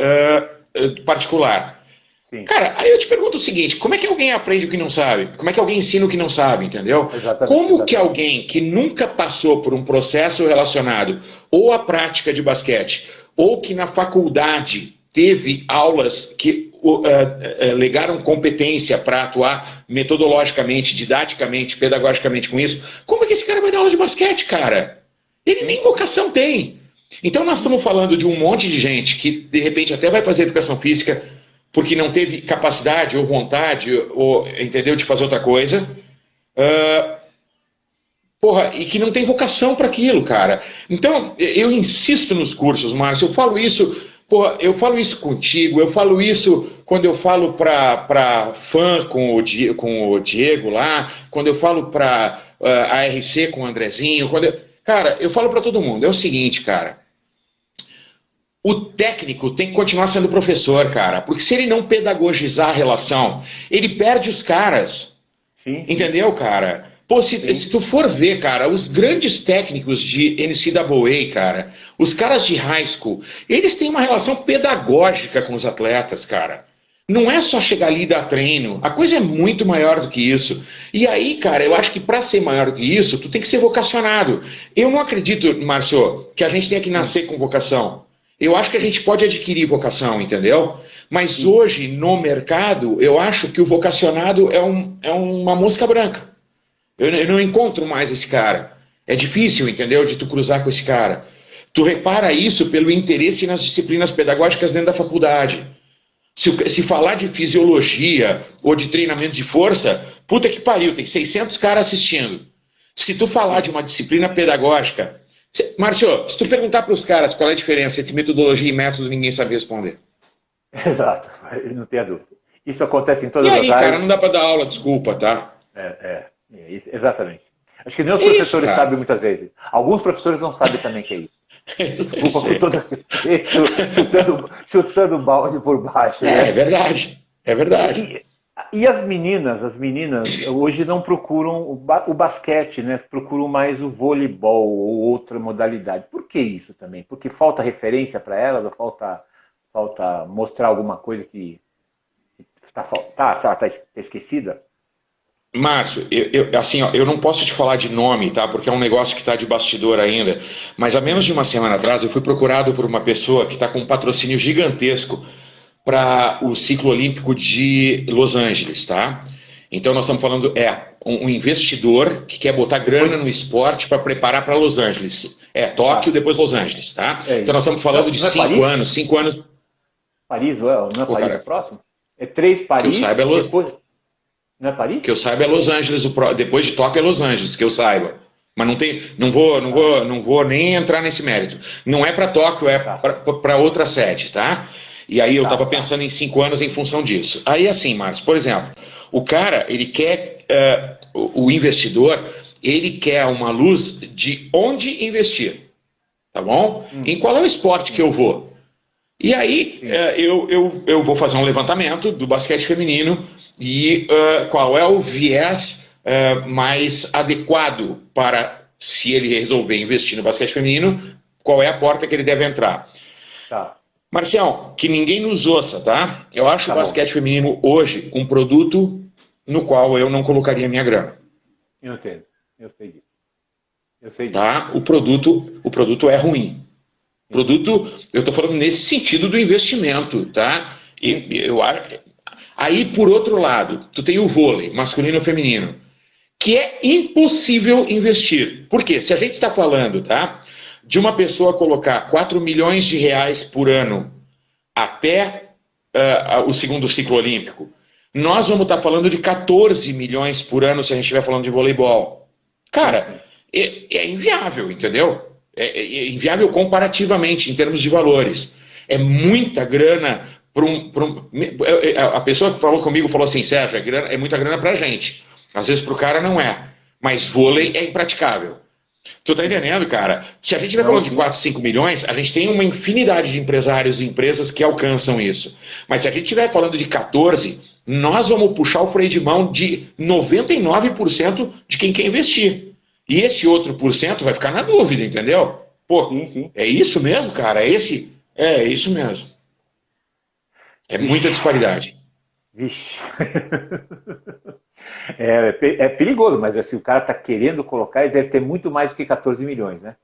particular. Sim. Cara, aí eu te pergunto o seguinte, como é que alguém aprende o que não sabe? Como é que alguém ensina o que não sabe, entendeu? Exatamente, Como que exatamente. alguém que nunca passou por um processo relacionado ou à prática de basquete, ou que na faculdade teve aulas que legaram competência para atuar metodologicamente, didaticamente, pedagogicamente com isso, como é que esse cara vai dar aula de basquete, cara? Ele nem vocação tem. Então nós estamos falando de um monte de gente que de repente até vai fazer educação física porque não teve capacidade ou vontade, ou, entendeu, de fazer outra coisa. Porra, e que não tem vocação para aquilo, cara. Então, eu insisto nos cursos, Márcio, eu falo isso, porra, eu falo isso contigo, eu falo isso quando eu falo para fã com o Diego lá, quando eu falo para a RC com o Andrezinho, cara, eu falo para todo mundo, é o seguinte, cara, o técnico tem que continuar sendo professor, cara, porque se ele não pedagogizar a relação, ele perde os caras. Sim. Entendeu, cara? Pô, se tu for ver, cara, os grandes técnicos de NCAA, cara, os caras de high school, eles têm uma relação pedagógica com os atletas, cara. Não é só chegar ali e dar treino. A coisa é muito maior do que isso. E aí, cara, eu acho que para ser maior do que isso, tu tem que ser vocacionado. Eu não acredito, Márcio, que a gente tenha que nascer com vocação. Eu acho que a gente pode adquirir vocação, entendeu? Mas hoje, no mercado, eu acho que o vocacionado é uma mosca branca. Eu não encontro mais esse cara. É difícil, entendeu, de tu cruzar com esse cara. Tu repara isso pelo interesse nas disciplinas pedagógicas dentro da faculdade. Se falar de fisiologia ou de treinamento de força, puta que pariu, tem 600 caras assistindo. Se tu falar de uma disciplina pedagógica... Márcio, se tu perguntar para os caras qual é a diferença entre metodologia e método, ninguém sabe responder. Exato, não tenha dúvida. Isso acontece em todas E as aí, áreas. cara, não dá para dar aula, desculpa, tá? Exatamente. Acho que nem os professores sabem muitas vezes. Alguns professores não sabem também o que é isso. Desculpa por todo chutando balde por baixo. É verdade. É verdade. E as meninas hoje não procuram o basquete, né? Procuram mais o voleibol ou outra modalidade. Por que isso também? Porque falta referência para elas, ou falta mostrar alguma coisa que está esquecida? Márcio, assim, ó, eu não posso te falar de nome, tá? Porque é um negócio que está de bastidor ainda. Mas há menos de uma semana atrás eu fui procurado por uma pessoa que está com um patrocínio gigantesco para o ciclo olímpico de Los Angeles, tá? Então nós estamos falando, um investidor que quer botar grana no esporte para preparar para Los Angeles. Tóquio, depois Los Angeles, tá? Então nós estamos falando de 5 anos. Paris, não é Paris o próximo? É 3 Paris, que eu saiba, depois... Não é Paris? Que eu saiba é Los Angeles, depois de Tóquio é Los Angeles, que eu saiba. Mas não vou nem entrar nesse mérito. Não é para Tóquio, é para outra sede, tá? E aí eu estava pensando em 5 anos em função disso. Aí assim, Marcos, por exemplo, o cara, ele quer, o investidor, ele quer uma luz de onde investir, tá bom? Em qual é o esporte que eu vou? E aí eu vou fazer um levantamento do basquete feminino e qual é o viés mais adequado para, se ele resolver investir no basquete feminino, qual é a porta que ele deve entrar. Tá. Marcião, que ninguém nos ouça, tá? Eu acho o basquete feminino hoje um produto no qual eu não colocaria minha grana. Eu entendo, eu sei disso. Tá? O produto é ruim. Eu estou falando nesse sentido do investimento, tá? Aí, por outro lado, tu tem o vôlei, masculino e feminino, que é impossível investir. Por quê? Se a gente está falando, tá, de uma pessoa colocar 4 milhões de reais por ano até o segundo ciclo olímpico, nós vamos estar falando de 14 milhões por ano se a gente estiver falando de voleibol. Cara, é inviável, entendeu? É inviável comparativamente, em termos de valores. É muita grana a pessoa que falou comigo falou assim, Sérgio, é muita grana pra gente. Às vezes pro cara não é. Mas vôlei é impraticável. Tu tá entendendo, cara? Se a gente estiver falando de 4, 5 milhões, a gente tem uma infinidade de empresários e empresas que alcançam isso. Mas se a gente estiver falando de 14, nós vamos puxar o freio de mão de 99% de quem quer investir. E esse outro % vai ficar na dúvida, entendeu? Pô, sim. É isso mesmo, cara? É isso mesmo. É muita disparidade. Vixe. É perigoso, mas assim, o cara está querendo colocar, ele deve ter muito mais do que 14 milhões, né?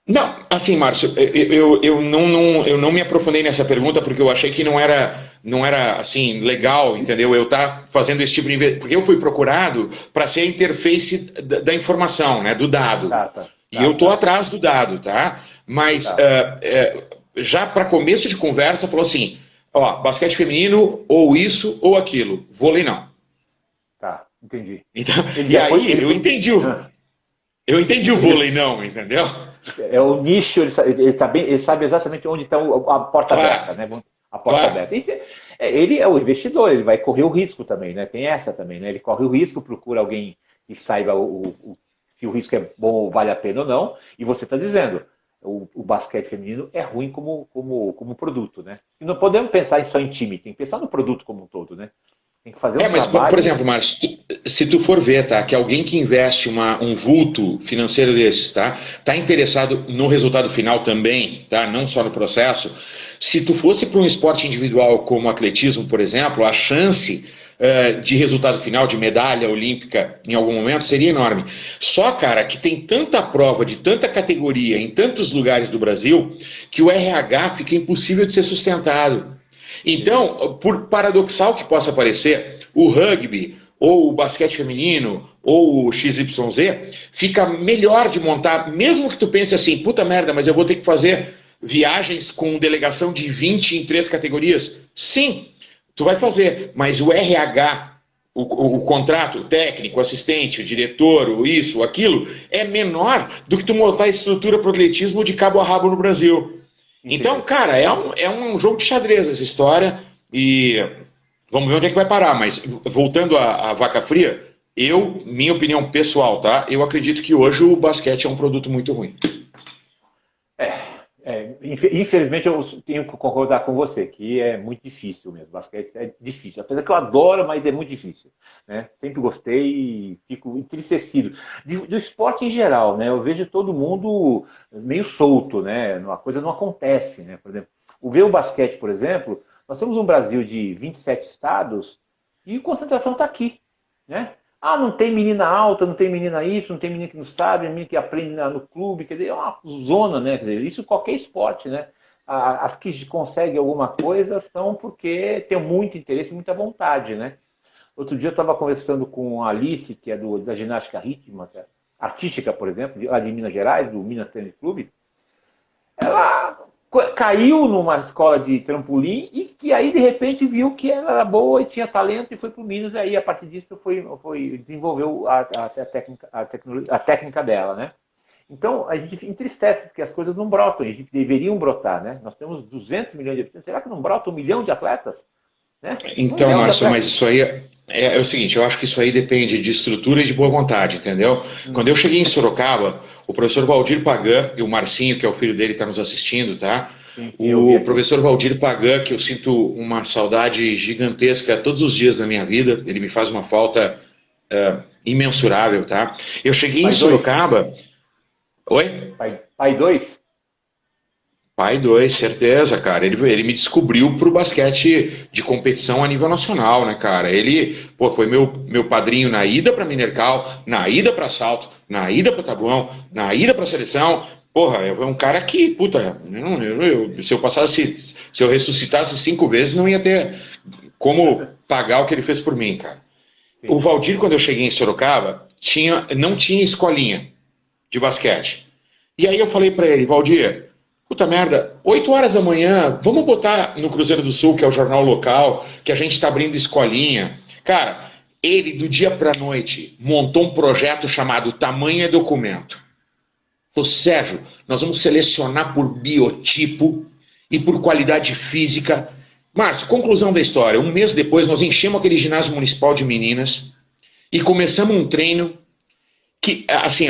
Não, assim, Márcio, eu não me aprofundei nessa pergunta porque eu achei que não era assim, legal, entendeu? Eu estar fazendo esse tipo de investimento, porque eu fui procurado para ser a interface da informação, né, do dado. E eu estou atrás do dado, tá? Mas já para começo de conversa, falou assim, ó, basquete feminino, ou isso ou aquilo. Vôlei não. Tá, entendi. Então, e aí eu entendi o vôlei não, entendeu? É o nicho, ele sabe exatamente onde está a porta aberta, né? A porta aberta. Ele é o investidor, ele vai correr o risco também, né? Tem essa também, né? Ele corre o risco, procura alguém que saiba se o risco é bom ou vale a pena ou não. E você está dizendo, o basquete feminino é ruim como produto, né? E não podemos pensar só em time, tem que pensar no produto como um todo, né? Tem que fazer mas, trabalho... por exemplo, Márcio, se tu for ver, tá, que alguém que investe um vulto financeiro desses, tá interessado no resultado final também, tá, não só no processo, se tu fosse para um esporte individual como o atletismo, por exemplo, a chance de resultado final, de medalha olímpica em algum momento, seria enorme. Só, cara, que tem tanta prova de tanta categoria em tantos lugares do Brasil que o RH fica impossível de ser sustentado. Então, por paradoxal que possa parecer, o rugby, ou o basquete feminino, ou o XYZ, fica melhor de montar, mesmo que tu pense assim, puta merda, mas eu vou ter que fazer viagens com delegação de 20 em 3 categorias. Sim, tu vai fazer, mas o RH, o contrato, o técnico, o assistente, o diretor, o isso, o aquilo, é menor do que tu montar a estrutura para o atletismo de cabo a rabo no Brasil. Então, cara, é um jogo de xadrez essa história e vamos ver onde é que vai parar. Mas voltando à vaca fria, minha opinião pessoal, tá? Eu acredito que hoje o basquete é um produto muito ruim. Infelizmente eu tenho que concordar com você, que é muito difícil mesmo. Basquete é difícil. Apesar que eu adoro, mas é muito difícil. Né? Sempre gostei e fico entristecido. Do esporte em geral, né? Eu vejo todo mundo meio solto, né? A coisa não acontece. Né? Por exemplo, ver o basquete, por exemplo, nós temos um Brasil de 27 estados e a concentração está aqui. Né? Ah, não tem menina alta, não tem menina isso, não tem menina que não sabe, menina que aprende no clube, quer dizer, é uma zona, né? Quer dizer, isso qualquer esporte, né? As que conseguem alguma coisa são porque tem muito interesse e muita vontade, né? Outro dia eu estava conversando com a Alice, que é da ginástica rítmica, artística, por exemplo, lá de Minas Gerais, do Minas Tênis Clube. Ela caiu numa escola de trampolim e que aí de repente viu que ela era boa e tinha talento e foi para o Minas, e aí a partir disso desenvolveu a técnica dela, né? Então a gente entristece porque as coisas não brotam, a gente deveriam brotar, né? Nós temos 200 milhões de habitantes, será que não brota 1 milhão de atletas? Né? Então, Márcio, mas isso aí é o seguinte, eu acho que isso aí depende de estrutura e de boa vontade, entendeu? Quando eu cheguei em Sorocaba, o professor Valdir Pagan, e o Marcinho, que é o filho dele, está nos assistindo, tá? Sim, o professor Valdir Pagan, que eu sinto uma saudade gigantesca todos os dias da minha vida, ele me faz uma falta imensurável, tá? Eu cheguei em Sorocaba... Oi? Pai 2? Pai 2, certeza, cara. Ele me descobriu pro basquete de competição a nível nacional, né, cara? Ele, foi meu padrinho na ida pra Minercal, na ida pra Salto, na ida pra Tabuão, na ida pra Seleção. Porra, é um cara que, puta, se eu ressuscitasse 5 vezes, não ia ter como pagar o que ele fez por mim, cara. Sim. O Valdir, quando eu cheguei em Sorocaba, não tinha escolinha de basquete. E aí eu falei pra ele, Valdir, puta merda, 8 horas da manhã, vamos botar no Cruzeiro do Sul, que é o jornal local, que a gente está abrindo escolinha. Cara, ele, do dia para a noite, montou um projeto chamado Tamanho é Documento. Falou, Sérgio, nós vamos selecionar por biotipo e por qualidade física. Márcio, conclusão da história. 1 mês depois, nós enchemos aquele ginásio municipal de meninas e começamos um treino que, assim,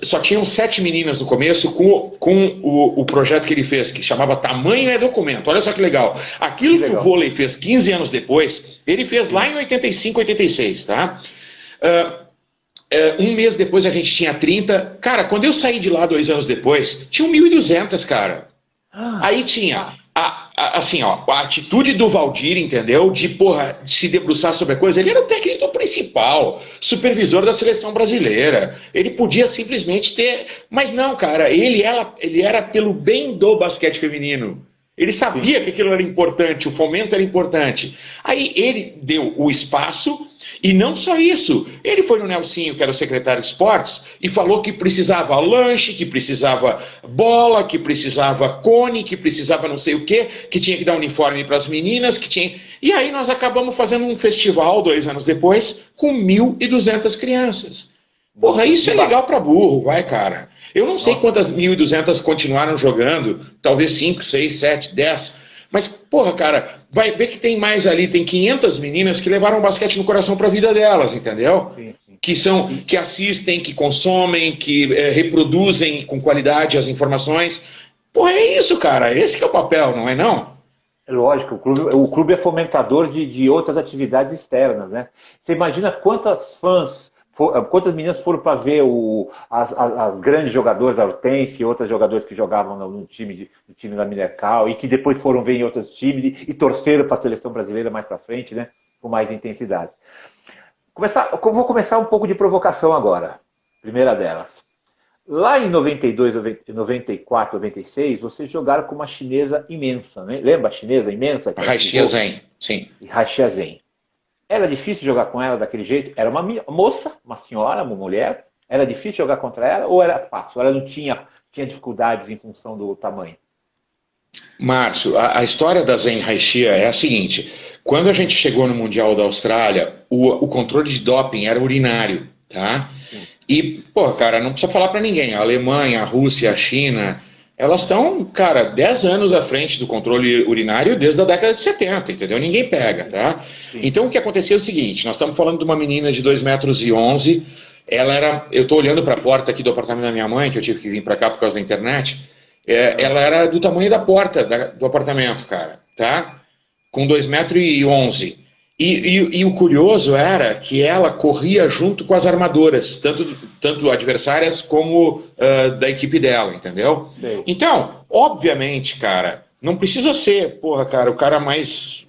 só tinham 7 meninas no começo com o projeto que ele fez, que chamava Tamanho é Documento. Olha só que legal. Aquilo que o vôlei fez 15 anos depois, ele fez lá em 85, 86, tá? 1 mês depois a gente tinha 30. Cara, quando eu saí de lá 2 anos depois, tinham 1.200, cara. Aí tinha Assim, ó, a atitude do Valdir, entendeu? De, porra, de se debruçar sobre a coisa. Ele era o técnico principal, supervisor da seleção brasileira. Ele podia simplesmente ter... Mas não, cara, ele era pelo bem do basquete feminino. Ele sabia que aquilo era importante, o fomento era importante. Aí ele deu o espaço, e não só isso. Ele foi no Nelsinho, que era o secretário de esportes, e falou que precisava lanche, que precisava bola, que precisava cone, que precisava não sei o quê, que tinha que dar uniforme para as meninas, que tinha... E aí nós acabamos fazendo um festival, 2 anos depois, com 1.200 crianças. Porra, isso é legal para burro, vai, cara. Eu não sei quantas 1.200 continuaram jogando, talvez 5, 6, 7, 10. Mas, porra, cara, vai ver que tem mais ali, tem 500 meninas que levaram o basquete no coração para a vida delas, entendeu? Sim. Que assistem, que consomem, que reproduzem com qualidade as informações. Porra, é isso, cara. Esse que é o papel, não é não? É lógico, o clube é fomentador de outras atividades externas, né? Você imagina quantas meninas foram para ver as grandes jogadoras, a Hortense e outras jogadoras que jogavam no time da Minecal e que depois foram ver em outros times e torceram para a seleção brasileira mais para frente, né? Com mais intensidade. Vou começar um pouco de provocação agora. Primeira delas. Lá em 92, 94, 96, vocês jogaram com uma chinesa imensa, né? Lembra a chinesa imensa? A Haixia Zhen, sim. Haixia Zhen. Era difícil jogar com ela daquele jeito? Era uma moça, uma senhora, uma mulher. Era difícil jogar contra ela ou era fácil? Ela não tinha dificuldades em função do tamanho? Márcio, a história da Zhen Haixia é a seguinte. Quando a gente chegou no Mundial da Austrália, o controle de doping era urinário, tá? E, pô, cara, não precisa falar para ninguém. A Alemanha, a Rússia, a China, elas estão, cara, 10 anos à frente do controle urinário desde a década de 70, entendeu? Ninguém pega, tá? Sim. Então o que aconteceu é o seguinte, nós estamos falando de uma menina de 2,11 m, ela era, eu estou olhando para a porta aqui do apartamento da minha mãe, que eu tive que vir para cá por causa da internet, ela era do tamanho da porta do apartamento, cara, tá? Com 2,11 m. E o curioso era que ela corria junto com as armadoras, tanto adversárias como da equipe dela, entendeu? Sim. Então, obviamente, cara, não precisa ser, porra, cara, o cara mais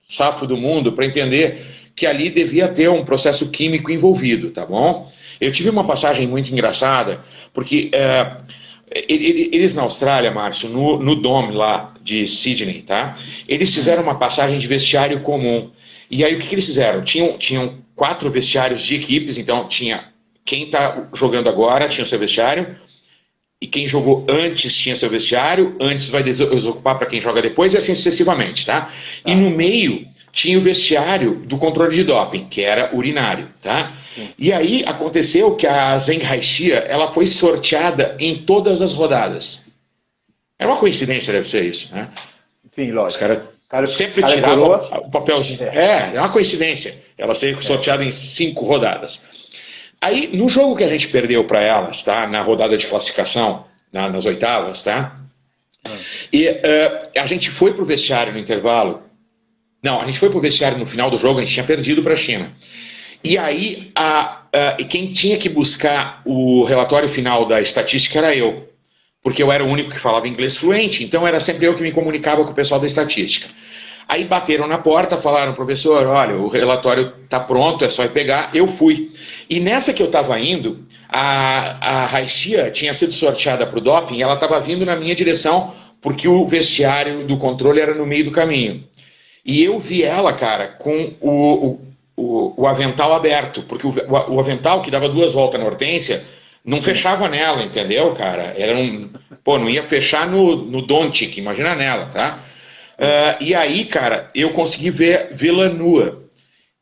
safo do mundo para entender que ali devia ter um processo químico envolvido, tá bom? Eu tive uma passagem muito engraçada, porque eles na Austrália, Márcio, no Dome lá de Sydney, tá? Eles fizeram uma passagem de vestiário comum. E aí o que eles fizeram? Tinham 4 vestiários de equipes, então tinha quem está jogando agora tinha o seu vestiário, e quem jogou antes tinha seu vestiário, antes vai desocupar para quem joga depois, e assim sucessivamente, tá? E no meio tinha o vestiário do controle de doping, que era urinário, tá? E aí aconteceu que a Zhen Haixia, ela foi sorteada em todas as rodadas. É uma coincidência, deve ser isso, né? Sim, lógico. Os caras sempre tiravam o papelzinho. É uma coincidência. Ela ser sorteada em 5 rodadas. Aí, no jogo que a gente perdeu para elas, tá? Na rodada de classificação, nas oitavas, tá? E a gente foi pro vestiário no intervalo. Não, a gente foi pro vestiário no final do jogo, a gente tinha perdido para a China. E aí, quem tinha que buscar o relatório final da estatística era eu. Porque eu era o único que falava inglês fluente, então era sempre eu que me comunicava com o pessoal da estatística. Aí bateram na porta, falaram, professor, olha, o relatório está pronto, é só ir pegar. Eu fui. E nessa que eu estava indo, a Haixia tinha sido sorteada para o doping, e ela estava vindo na minha direção, porque o vestiário do controle era no meio do caminho. E eu vi ela, cara, com o avental aberto, porque o avental que dava 2 voltas na Hortência não fechava nela, entendeu, cara? Não ia fechar no Doncic, imagina nela, tá? E aí, cara, eu consegui vê-la nua.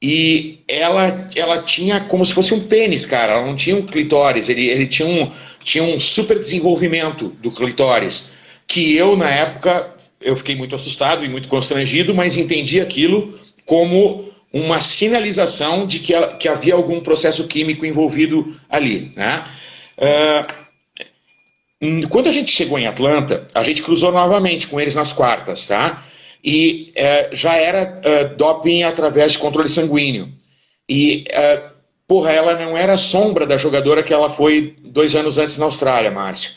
E ela tinha como se fosse um pênis, cara. Ela não tinha um clitóris. Ele tinha um super desenvolvimento do clitóris. Que eu, na época, eu fiquei muito assustado e muito constrangido, mas entendi aquilo como uma sinalização de que havia algum processo químico envolvido ali, né? Quando a gente chegou em Atlanta, a gente cruzou novamente com eles nas quartas, tá? E já era doping através de controle sanguíneo. E, ela não era sombra da jogadora que ela foi 2 anos antes na Austrália, Márcio.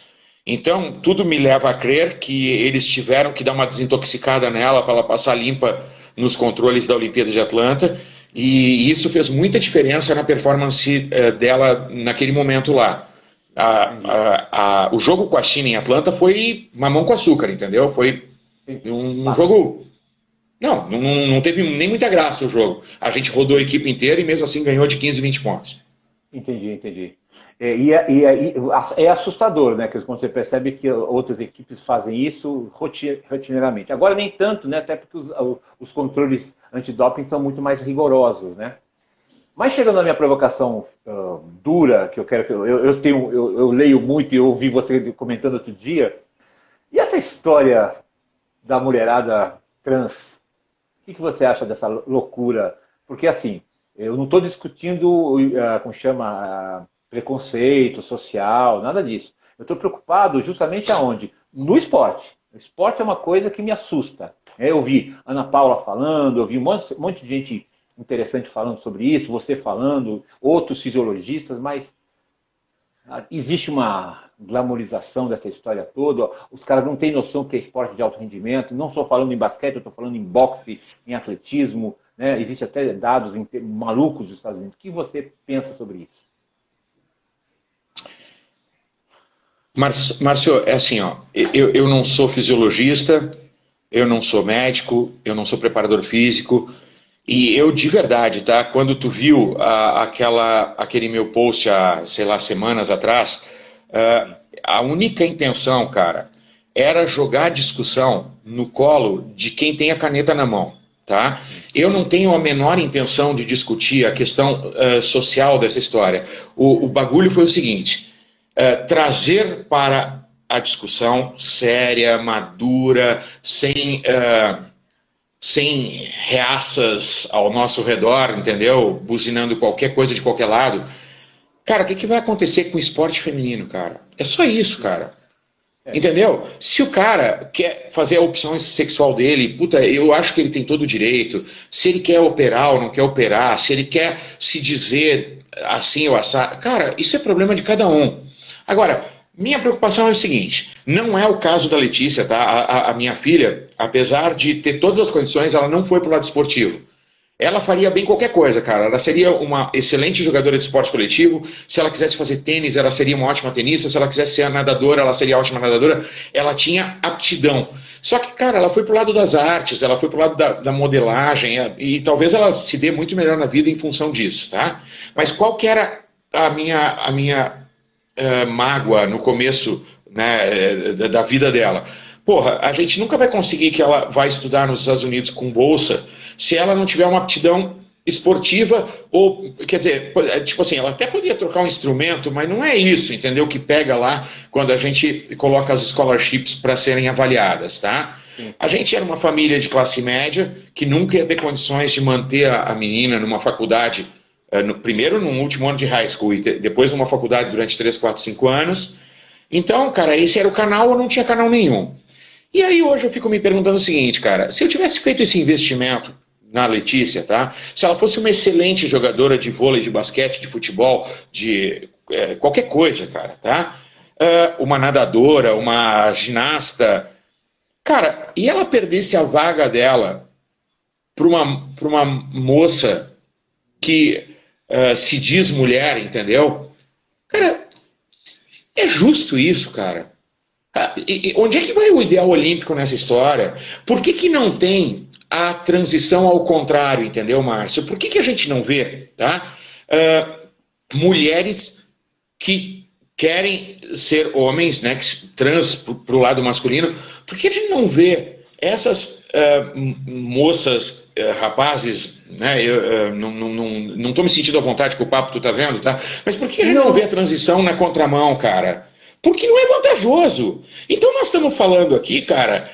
Então, tudo me leva a crer que eles tiveram que dar uma desintoxicada nela para ela passar limpa nos controles da Olimpíada de Atlanta, e isso fez muita diferença na performance dela naquele momento lá. O jogo com a China em Atlanta foi mamão com açúcar, entendeu? Foi um jogo... Não teve nem muita graça o jogo. A gente rodou a equipe inteira e mesmo assim ganhou de 15, 20 pontos. Entendi. É assustador, né? Quando você percebe que outras equipes fazem isso rotineiramente. Agora nem tanto, né? Até porque os controles antidoping são muito mais rigorosos, né? Mas chegando à minha provocação dura, que eu quero que eu leio muito e eu ouvi você comentando outro dia. E essa história da mulherada trans? O que você acha dessa loucura? Porque assim, eu não estou discutindo, como chama, preconceito social, nada disso. Eu estou preocupado justamente aonde? No esporte. O esporte é uma coisa que me assusta. Eu vi Ana Paula falando, eu vi um monte de gente interessante falando sobre isso, você falando, outros fisiologistas, mas existe uma glamorização dessa história toda. Os caras não têm noção que é esporte de alto rendimento. Não estou falando em basquete, eu estou falando em boxe, em atletismo. Né? Existe até dados malucos dos Estados Unidos. O que você pensa sobre isso? Márcio, é assim, ó, eu não sou fisiologista, eu não sou médico, eu não sou preparador físico, e eu de verdade, tá? Quando tu viu aquele meu post há, sei lá, semanas atrás, a única intenção, cara, era jogar a discussão no colo de quem tem a caneta na mão, tá? Eu não tenho a menor intenção de discutir a questão social dessa história. O bagulho foi o seguinte... trazer para a discussão séria, madura, sem reaças ao nosso redor, entendeu? Buzinando qualquer coisa de qualquer lado. Cara, o que vai acontecer com o esporte feminino, cara? É só isso, cara. Entendeu? Se o cara quer fazer a opção sexual dele, puta, eu acho que ele tem todo o direito. Se ele quer operar ou não quer operar, se ele quer se dizer assim ou assado, cara, isso é problema de cada um. Agora, minha preocupação é o seguinte, não é o caso da Letícia, tá? A minha filha, apesar de ter todas as condições, ela não foi pro lado esportivo. Ela faria bem qualquer coisa, cara. Ela seria uma excelente jogadora de esporte coletivo. Se ela quisesse fazer tênis, ela seria uma ótima tenista. Se ela quisesse ser nadadora, ela seria ótima nadadora. Ela tinha aptidão. Só que, cara, ela foi pro lado das artes, ela foi pro lado da modelagem, e talvez ela se dê muito melhor na vida em função disso, tá? Mas qual que era a minha mágoa no começo, né, da vida dela? Porra, a gente nunca vai conseguir que ela vá estudar nos Estados Unidos com bolsa se ela não tiver uma aptidão esportiva, ou, quer dizer, tipo assim, ela até podia trocar um instrumento, mas não é isso, entendeu? Que pega lá quando a gente coloca as scholarships para serem avaliadas, tá? Sim. A gente era uma família de classe média que nunca ia ter condições de manter a menina numa faculdade, primeiro no último ano de high school e depois numa faculdade durante 3, 4, 5 anos. Então, cara, esse era o canal ou não tinha canal nenhum. E aí hoje eu fico me perguntando o seguinte, cara, se eu tivesse feito esse investimento na Letícia, tá? Se ela fosse uma excelente jogadora de vôlei, de basquete, de futebol, de qualquer coisa, cara, tá? Uma nadadora, uma ginasta, cara, e ela perdesse a vaga dela para uma moça que se diz mulher, entendeu? Cara, é justo isso, cara. Onde é que vai o ideal olímpico nessa história? Por que não tem a transição ao contrário, entendeu, Márcio? Por que a gente não vê, tá? Mulheres que querem ser homens, né, que trans para o lado masculino, por que a gente não vê essas moças, rapazes, né, eu não estou me sentindo à vontade com o papo que tu tá vendo, tá? Mas por que a gente não vê a transição na contramão, cara? Porque não é vantajoso. Então nós estamos falando aqui, cara,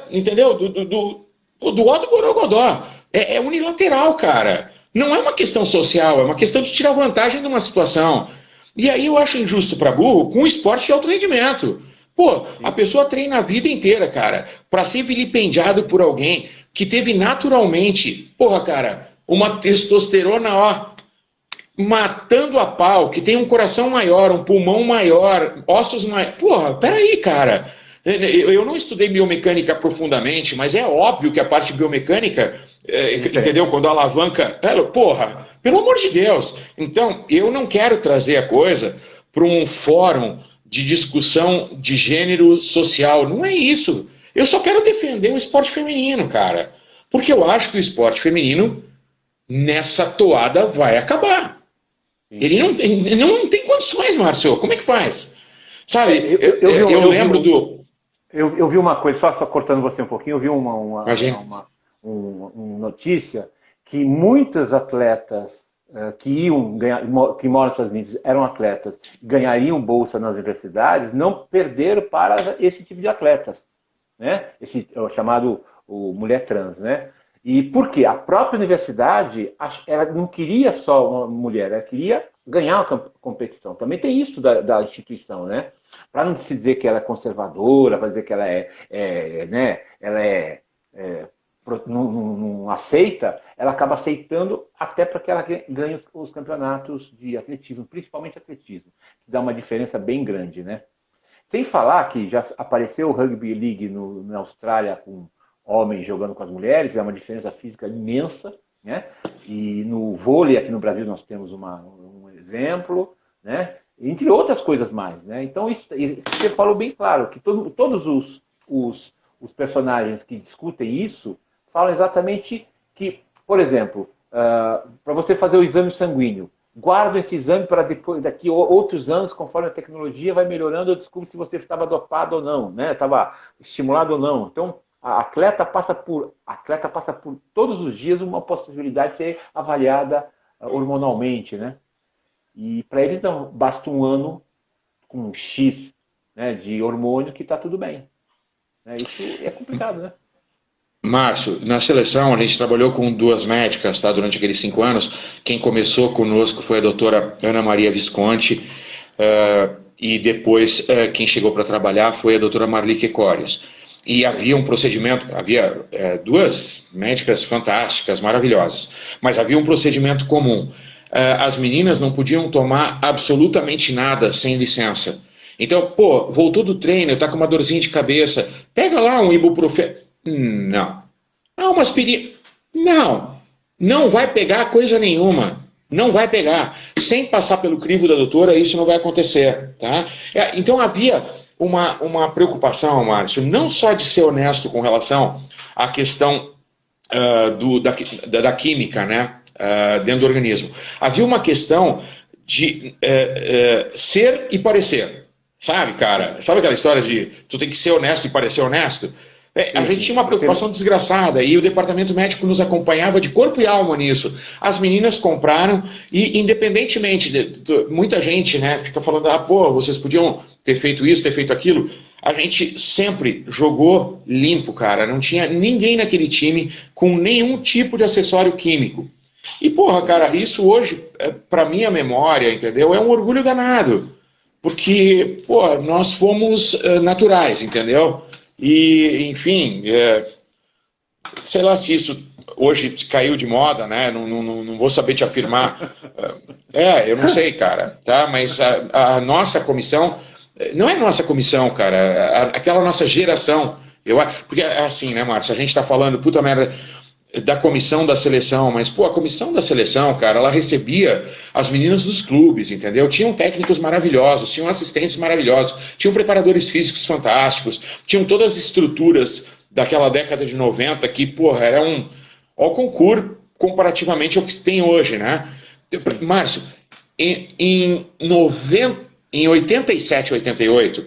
entendeu? Do ó do Borogodó. É unilateral, cara. Não é uma questão social, é uma questão de tirar vantagem de uma situação. E aí eu acho injusto para burro com o esporte de alto rendimento. Pô, a pessoa treina a vida inteira, cara, para ser vilipendiado por alguém que teve naturalmente, porra, cara, uma testosterona, ó, matando a pau, que tem um coração maior, um pulmão maior, ossos maiores. Porra, peraí, cara. Eu não estudei biomecânica profundamente, mas é óbvio que a parte biomecânica, entendeu? Quando a alavanca. Porra, pelo amor de Deus. Então, eu não quero trazer a coisa para um fórum de discussão de gênero social. Não é isso. Eu só quero defender o esporte feminino, cara. Porque eu acho que o esporte feminino, nessa toada, vai acabar. Ele não tem condições, Márcio. Como é que faz? Sabe, eu lembro do... Eu vi uma coisa, só cortando você um pouquinho, eu vi uma notícia que muitos atletas que moram nos Estados Unidos, eram atletas, ganhariam bolsa nas universidades, não perderam para esse tipo de atletas, né? Esse chamado mulher trans, né? E por quê? A própria universidade, ela não queria só uma mulher, ela queria ganhar uma competição. Também tem isso da instituição, né? Para não se dizer que ela é conservadora, para dizer que ela não aceita, ela acaba aceitando até para que ela ganhe os campeonatos de atletismo, principalmente atletismo, que dá uma diferença bem grande, né? Sem falar que já apareceu o Rugby League na Austrália com homens jogando com as mulheres, é uma diferença física imensa, né? E no vôlei, aqui no Brasil, nós temos um exemplo, né? Entre outras coisas mais, né? Então, isso, você falou bem claro, que todos os personagens que discutem isso falam exatamente que, por exemplo, para você fazer o exame sanguíneo, guarda esse exame para depois, daqui outros anos, conforme a tecnologia vai melhorando, eu descubro se você estava dopado ou não, né? Estava estimulado ou não. Então, a atleta passa por todos os dias uma possibilidade de ser avaliada hormonalmente, né? E para eles não basta um ano com um X, né, de hormônio que está tudo bem. Isso é complicado, né? Márcio, na seleção a gente trabalhou com 2 médicas, tá, durante aqueles 5 anos. Quem começou conosco foi a doutora Ana Maria Visconti, e depois quem chegou para trabalhar foi a doutora Marli Quecórios. E havia um procedimento, havia 2 médicas fantásticas, maravilhosas, mas havia um procedimento comum. As meninas não podiam tomar absolutamente nada sem licença. Então, voltou do treino, tá com uma dorzinha de cabeça, pega lá um ibuprofeno. Não. Uma aspirina. Não vai pegar coisa nenhuma. Não vai pegar. Sem passar pelo crivo da doutora, isso não vai acontecer. Tá? Então havia uma preocupação, Márcio, não só de ser honesto com relação à questão da química, né, dentro do organismo. Havia uma questão de ser e parecer. Sabe, cara? Sabe aquela história de tu tem que ser honesto e parecer honesto? A gente tinha uma preocupação desgraçada e o departamento médico nos acompanhava de corpo e alma nisso. As meninas compraram e, independentemente, muita gente, né, fica falando, vocês podiam ter feito isso, ter feito aquilo. A gente sempre jogou limpo, cara. Não tinha ninguém naquele time com nenhum tipo de acessório químico. E, cara, isso hoje, pra minha memória, entendeu? É um orgulho danado. Porque, nós fomos naturais, entendeu? E, enfim, sei lá se isso hoje caiu de moda, né? Não vou saber te afirmar. Eu não sei, cara, tá? Mas a nossa comissão, não é nossa comissão, cara, aquela nossa geração, porque é assim, né, Márcio? A gente tá falando, puta merda, da comissão da seleção, mas, a comissão da seleção, cara, ela recebia as meninas dos clubes, entendeu? Tinham técnicos maravilhosos, tinham assistentes maravilhosos, tinham preparadores físicos fantásticos, tinham todas as estruturas daquela década de 90 que, era ao concurso comparativamente ao que tem hoje, né? Márcio, em 87, 88,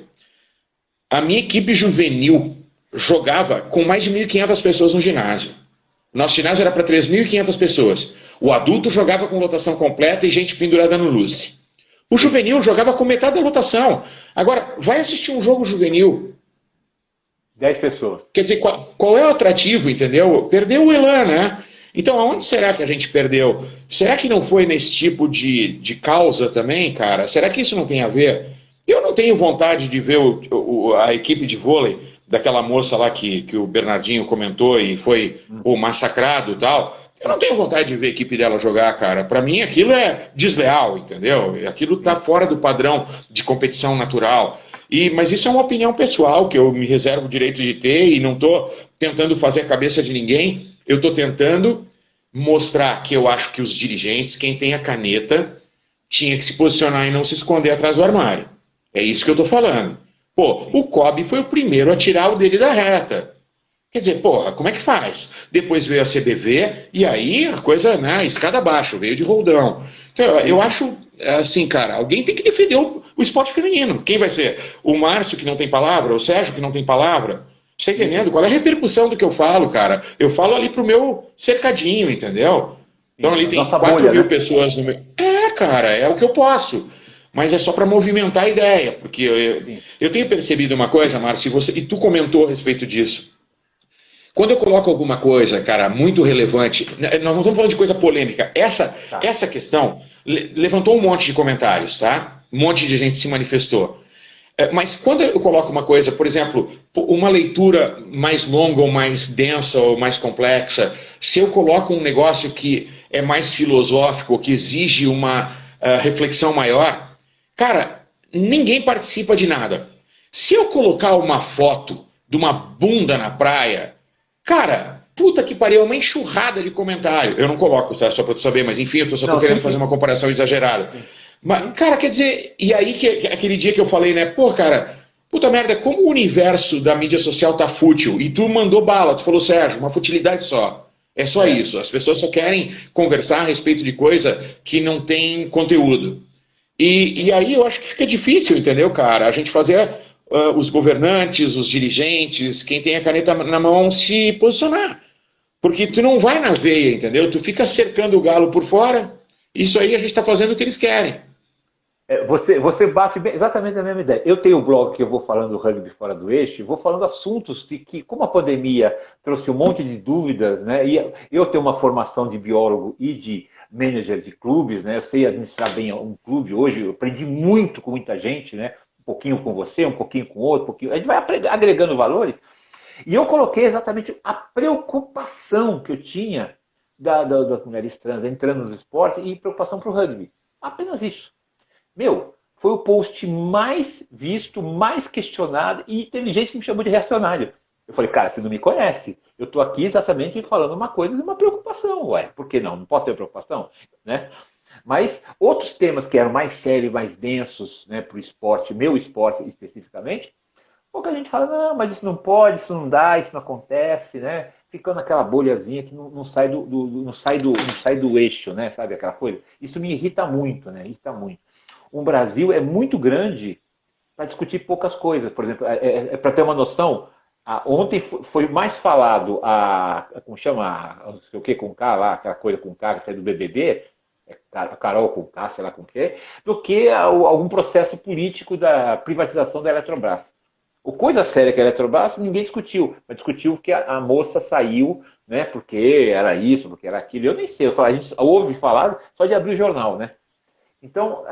a minha equipe juvenil jogava com mais de 1.500 pessoas no ginásio. Nosso ginásio era para 3.500 pessoas. O adulto jogava com lotação completa e gente pendurada no lustre. O juvenil jogava com metade da lotação. Agora, vai assistir um jogo juvenil. 10 pessoas. Quer dizer, qual é o atrativo, entendeu? Perdeu o elan, né? Então, aonde será que a gente perdeu? Será que não foi nesse tipo de causa também, cara? Será que isso não tem a ver? Eu não tenho vontade de ver a equipe de vôlei daquela moça lá que o Bernardinho comentou e foi massacrado e tal. Eu não tenho vontade de ver a equipe dela jogar, cara. Para mim, aquilo é desleal, entendeu? Aquilo tá fora do padrão de competição natural. Mas isso é uma opinião pessoal que eu me reservo o direito de ter e não estou tentando fazer a cabeça de ninguém. Eu estou tentando mostrar que eu acho que os dirigentes, quem tem a caneta, tinha que se posicionar e não se esconder atrás do armário. É isso que eu estou falando. Pô, o Kobe foi o primeiro a tirar o dele da reta. Quer dizer, porra, como é que faz? Depois veio a CBV e aí a coisa, né, escada abaixo, veio de roldão. Então, eu acho, assim, cara, alguém tem que defender o esporte feminino. Quem vai ser? O Márcio, que não tem palavra? O Sérgio, que não tem palavra? Você tá entendendo? Qual é a repercussão do que eu falo, cara? Eu falo ali pro meu cercadinho, entendeu? Então ali tem 4 mil pessoas no meu... cara, é o que eu posso. Mas é só para movimentar a ideia. Porque eu tenho percebido uma coisa, Márcio, e tu comentou a respeito disso. Quando eu coloco alguma coisa, cara, muito relevante, nós não estamos falando de coisa polêmica, essa questão levantou um monte de comentários, tá? Um monte de gente se manifestou. Mas quando eu coloco uma coisa, por exemplo, uma leitura mais longa ou mais densa ou mais complexa, se eu coloco um negócio que é mais filosófico, que exige uma reflexão maior, cara, ninguém participa de nada. Se eu colocar uma foto de uma bunda na praia, cara, puta que pariu, é uma enxurrada de comentário. Eu não coloco, tá? Só pra tu saber, mas enfim, eu só tô querendo fazer uma comparação exagerada. Mas, cara, quer dizer, e aí aquele dia que eu falei, né, pô, cara, puta merda, como o universo da mídia social tá fútil, e tu mandou bala, tu falou, Sérgio, uma futilidade só. É só isso, as pessoas só querem conversar a respeito de coisa que não tem conteúdo. E aí eu acho que fica difícil, entendeu, cara, a gente fazer... os governantes, os dirigentes, quem tem a caneta na mão se posicionar. Porque tu não vai na veia, entendeu? Tu fica cercando o galo por fora, isso aí a gente está fazendo o que eles querem. Você bate bem, exatamente a mesma ideia. Eu tenho um blog que eu vou falando do rugby fora do eixo, vou falando assuntos que, como a pandemia trouxe um monte de dúvidas, né? E eu tenho uma formação de biólogo e de manager de clubes, né? Eu sei administrar bem um clube hoje, eu aprendi muito com muita gente, né? Um pouquinho com você, um pouquinho com outro, um pouquinho... a gente vai agregando valores. E eu coloquei exatamente a preocupação que eu tinha das mulheres trans entrando nos esportes e preocupação para o rugby. Apenas isso. Meu, foi o post mais visto, mais questionado e teve gente que me chamou de reacionário. Eu falei, cara, você não me conhece. Eu estou aqui exatamente falando uma coisa de uma preocupação. Ué, por que não? Não posso ter preocupação? Né? Mas outros temas que eram mais sérios, mais densos, né, para o esporte, meu esporte especificamente, pouca gente fala, não, mas isso não pode, isso não dá, isso não acontece, né? Ficando naquela bolhazinha que não sai não sai do eixo, né? Sabe aquela coisa? Isso me irrita muito, né? Irrita muito. O Brasil é muito grande para discutir poucas coisas. Por exemplo, para ter uma noção, ontem foi mais falado como chama, não sei o que com K lá, aquela coisa com K que sai do BBB, Carol com K, sei lá com quê, do que algum processo político da privatização da Eletrobras. O coisa séria que a Eletrobras, ninguém discutiu. Mas discutiu que a moça saiu, né, porque era isso, porque era aquilo. Eu nem sei, a gente ouve falar só de abrir o jornal, né? Então,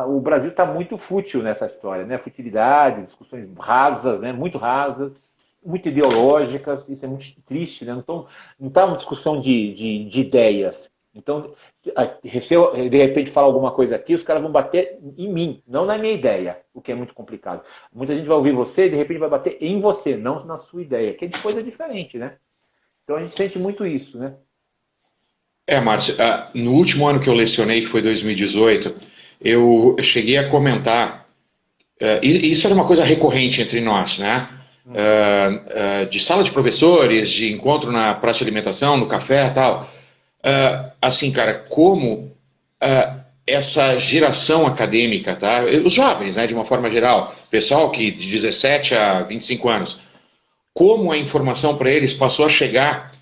o Brasil está muito fútil nessa história, né? Futilidade, discussões rasas, né? Muito rasas, muito ideológicas. Isso é muito triste, né? Não está uma discussão de ideias. Então, se eu de repente falar alguma coisa aqui, os caras vão bater em mim, não na minha ideia, o que é muito complicado. Muita gente vai ouvir você e de repente vai bater em você, não na sua ideia, que é de coisa diferente, né? Então a gente sente muito isso, né? Márcio, no último ano que eu lecionei, que foi 2018, eu cheguei a comentar, e isso era uma coisa recorrente entre nós, né? De sala de professores, de encontro na praça de alimentação, no café e tal. Assim, cara, como essa geração acadêmica, tá? Os jovens, né, de uma forma geral, pessoal que de 17 a 25 anos, como a informação para eles passou a chegar